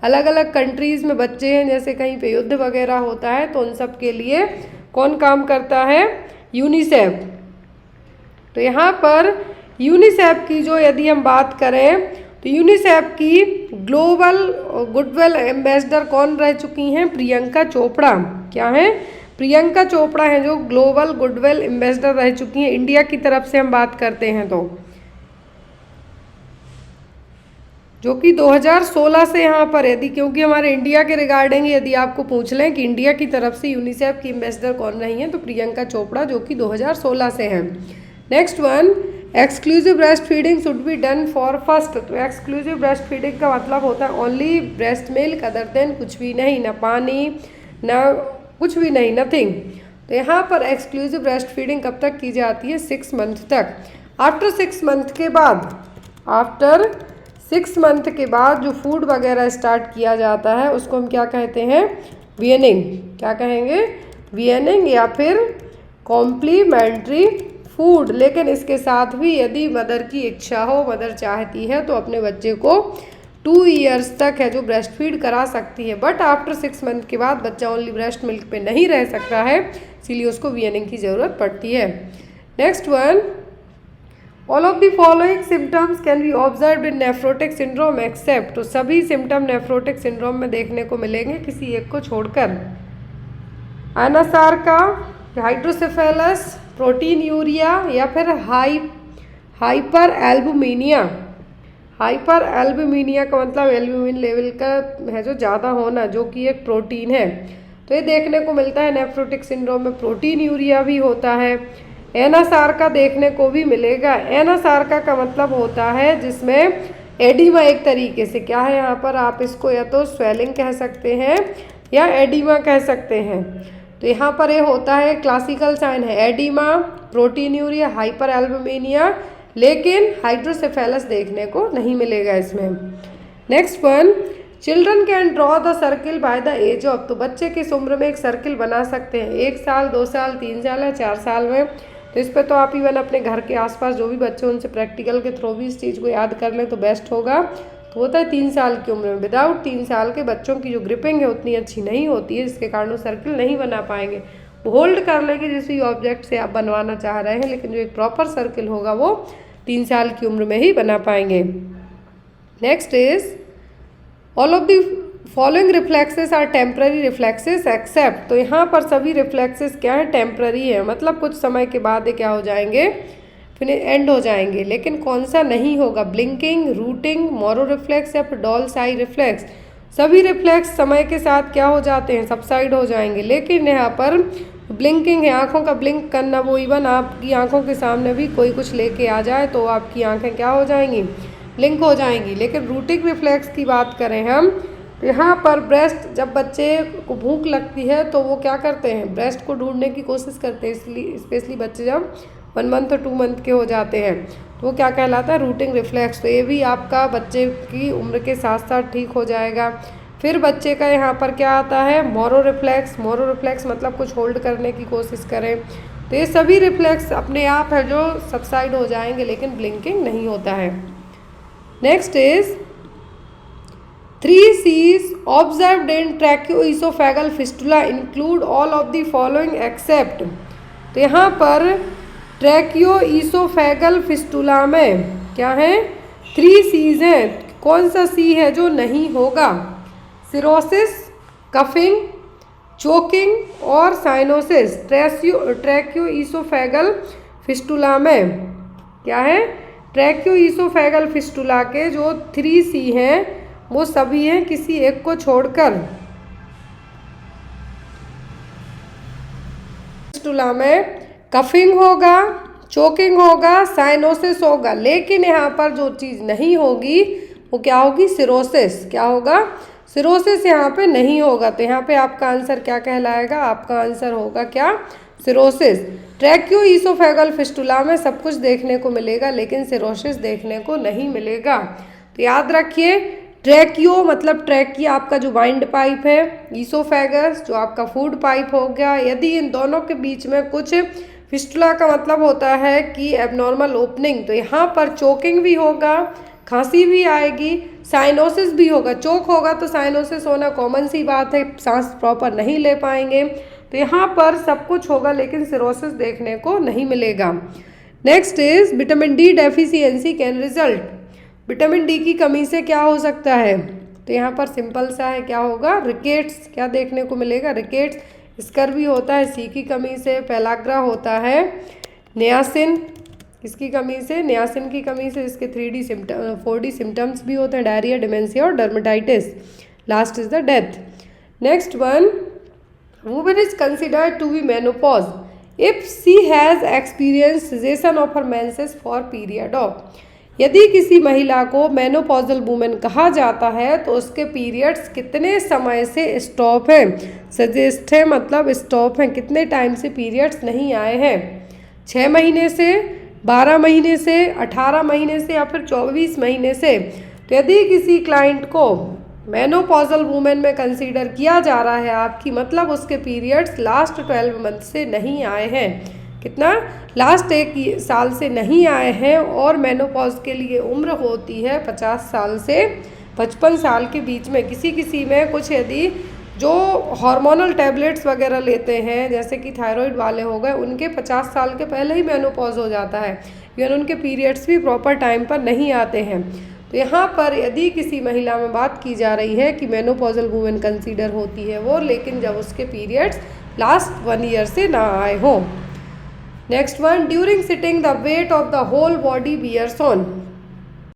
अलग अलग कंट्रीज़ में बच्चे हैं, जैसे कहीं पे युद्ध वगैरह होता है तो उन सब के लिए कौन काम करता है? यूनिसेफ। तो यहाँ पर यूनिसेफ की जो यदि हम बात करें तो यूनिसेफ की ग्लोबल गुडविल एम्बेसडर कौन रह चुकी हैं? प्रियंका चोपड़ा। क्या है? प्रियंका चोपड़ा हैं जो ग्लोबल गुडविल एम्बेसडर रह चुकी हैं इंडिया की तरफ से हम बात करते हैं तो, जो कि 2016 से यहाँ पर यदि, क्योंकि हमारे इंडिया के रिगार्डिंग यदि आपको पूछ लें कि इंडिया की तरफ से यूनिसेफ की एम्बेसडर कौन रही हैं तो प्रियंका चोपड़ा, जो कि 2016 से हैं। Next one, exclusive breast feeding should be done for first. तो एक्सक्लूसिव ब्रेस्ट फीडिंग का मतलब होता है only breast milk, other than कुछ भी नहीं, ना पानी ना कुछ भी नहीं, नथिंग। तो यहाँ पर एक्सक्लूसिव ब्रेस्ट फीडिंग कब तक की जाती है? 6 मंथ तक। आफ्टर 6 मंथ के बाद, आफ्टर 6 मंथ के बाद जो फूड वगैरह स्टार्ट किया जाता है उसको हम क्या कहते हैं? वीनिंग। क्या कहेंगे? वीनिंग या फिर कॉम्प्लीमेंट्री फूड। लेकिन इसके साथ भी यदि मदर की इच्छा हो, मदर चाहती है तो अपने बच्चे को 2 ईयर्स तक है जो ब्रेस्ट फीड करा सकती है। बट आफ्टर 6 मंथ के बाद बच्चा ओनली ब्रेस्ट मिल्क पे नहीं रह सकता है, इसीलिए उसको वीनिंग की ज़रूरत पड़ती है। Next one, all of the following symptoms can be observed in nephrotic syndrome except. तो सभी सिम्टम नेफ्रोटिक सिंड्रोम में देखने को मिलेंगे किसी एक को छोड़कर। अनासार्का, हाइड्रोसेफेलस, प्रोटीन यूरिया या फिर हाइपर एल्बुमिनिया। हाइपर एल्बुमिनिया का मतलब एल्बुमिन लेवल का है जो ज़्यादा होना, जो कि एक प्रोटीन है। तो ये देखने को मिलता है नेफ्रोटिक सिंड्रोम में। प्रोटीन यूरिया भी होता है। एनासार्का देखने को भी मिलेगा। एनासार्का का मतलब होता है जिसमें एडिमा एक तरीके से, क्या है यहाँ पर, आप इसको या तो स्वेलिंग कह सकते हैं या एडिमा कह सकते हैं। तो यहाँ पर ये होता है क्लासिकल साइन है oedema, proteinuria, hyperalbuminaemia, लेकिन हाइड्रोसेफेलस देखने को नहीं मिलेगा इसमें। Next one, children can draw the circle by the age of. तो बच्चे किस उम्र में एक सर्किल बना सकते हैं? 1 साल, 2 साल, 3 साल या 4 साल में। तो इस पर तो आप इवन अपने घर के आसपास जो भी बच्चे उनसे प्रैक्टिकल के थ्रू भी इस चीज़ को याद कर लें तो बेस्ट होगा। तो होता है 3 साल की उम्र में। विदाउट 3 साल के बच्चों की जो ग्रिपिंग है उतनी अच्छी नहीं होती है, जिसके कारण वो सर्किल नहीं बना पाएंगे। होल्ड कर लेंगे जिस भी ऑब्जेक्ट से आप बनवाना चाह रहे हैं, लेकिन जो एक प्रॉपर सर्किल होगा वो 3 साल की उम्र में ही बना पाएंगे। Next is all of the following reflexes are temporary reflexes except. तो यहाँ पर सभी रिफ्लेक्सेस क्या है? टेम्पररी है, मतलब कुछ समय के बाद ये क्या हो जाएंगे? फिर एंड हो जाएंगे। लेकिन कौन सा नहीं होगा? ब्लिंकिंग, रूटिंग, मोरो रिफ्लेक्स या फिर डॉल्स आई रिफ्लेक्स। सभी रिफ्लेक्स समय के साथ क्या हो जाते हैं? सबसाइड हो जाएंगे। लेकिन यहाँ पर ब्लिंकिंग है, आँखों का ब्लिंक करना, वो इवन आपकी आँखों के सामने भी कोई कुछ लेके आ जाए तो आपकी आँखें क्या हो जाएंगी? ब्लिंक हो जाएंगी। लेकिन रूटिंग रिफ्लेक्स की बात करें हम तो यहाँ पर ब्रेस्ट, जब बच्चे को भूख लगती है तो वो क्या करते हैं? ब्रेस्ट को ढूंढने की कोशिश करते हैं। इसलिए स्पेशली बच्चे जब 1 मंथ और 2 मंथ के हो जाते हैं तो वो क्या कहलाता है? Routing reflex. तो ये भी आपका बच्चे की उम्र के साथ साथ ठीक हो जाएगा। फिर बच्चे का यहाँ पर क्या आता है? Moro reflex. मोरो रिफ्लेक्स मतलब कुछ होल्ड करने की कोशिश करें। तो ये सभी रिफ्लेक्स अपने आप है जो सबसाइड हो जाएंगे, लेकिन ब्लिंकिंग नहीं होता है। Next is 3 C's observed in tracheoesophageal fistula include all of the following except। तो यहाँ पर ट्रैकियोईसोफेगल फिस्टुला में क्या है, 3 C's हैं। कौन सा सी है जो नहीं होगा? सिरोसिस, कफिंग, चोकिंग और साइनोसिस। ट्रैकियोईसोफेगल फिस्टुला में क्या है, ट्रैकियोईसोफेगल फिस्टुला के जो 3 C हैं वो सभी हैं किसी एक को छोड़कर। फिस्टुला में कफिंग होगा, चोकिंग होगा, साइनोसिस होगा, लेकिन यहाँ पर जो चीज़ नहीं होगी वो क्या होगी? सिरोसिस। क्या होगा? सिरोसिस यहाँ पे नहीं होगा। तो यहाँ पे आपका आंसर क्या कहलाएगा? आपका आंसर होगा क्या? सिरोसिस। ट्रैकियोईसोफेगल फिस्टुला में सब कुछ देखने को मिलेगा लेकिन सिरोसिस देखने को नहीं मिलेगा। तो याद रखिए, ट्रैकियो मतलब ट्रैकिया आपका जो वाइंड पाइप है, ईसोफेगस जो आपका फूड पाइप हो गया। यदि इन दोनों के बीच में कुछ फिस्टुला का मतलब होता है कि एबनॉर्मल ओपनिंग, तो यहाँ पर चोकिंग भी होगा, खांसी भी आएगी, साइनोसिस भी होगा। चोक होगा तो साइनोसिस होना कॉमन सी बात है, सांस प्रॉपर नहीं ले पाएंगे। तो यहाँ पर सब कुछ होगा लेकिन सिरोसिस देखने को नहीं मिलेगा। Next is vitamin D deficiency can result. Vitamin D की कमी से क्या हो सकता है? तो यहाँ पर सिंपल सा है, क्या होगा? रिकेट्स। क्या देखने को मिलेगा? रिकेट्स। स्कर्वी होता है सी की कमी से। पेलाग्रा होता है नियासिन किसकी कमी से? नियासिन की कमी से। इसके 3D सिम्टम 4D सिम्टम्स भी होते हैं, डायरिया, डिमेंशिया और dermatitis. Last is the death. Next one, women is considered to be menopause if she has experience cessation of her menses for period of. यदि किसी महिला को मेनोपॉजल वुमेन कहा जाता है तो उसके पीरियड्स कितने समय से स्टॉप हैं? सजेस्ट है मतलब स्टॉप हैं, कितने टाइम से पीरियड्स नहीं आए हैं? 6 महीने से, 12 महीने से, 18 महीने से या फिर 24 महीने से। तो यदि किसी क्लाइंट को मेनोपॉजल वुमेन में कंसीडर किया जा रहा है आपकी, मतलब उसके पीरियड्स लास्ट 12 मंथ से नहीं आए हैं। कितना? लास्ट 1 साल से नहीं आए हैं। और मेनोपॉज के लिए उम्र होती है 50 साल से 55 साल के बीच में। किसी में कुछ यदि जो हार्मोनल टैबलेट्स वगैरह लेते हैं जैसे कि थायराइड वाले हो गए, उनके 50 साल के पहले ही मेनोपॉज हो जाता है, इवन उनके पीरियड्स भी प्रॉपर टाइम पर नहीं आते हैं। तो यहाँ पर यदि किसी महिला में बात की जा रही है कि मेनोपॉजल वुमेन कंसीडर होती है वो, लेकिन जब उसके पीरियड्स लास्ट 1 ईयर से ना आए हों। Next one, during sitting the weight of the whole body bears on.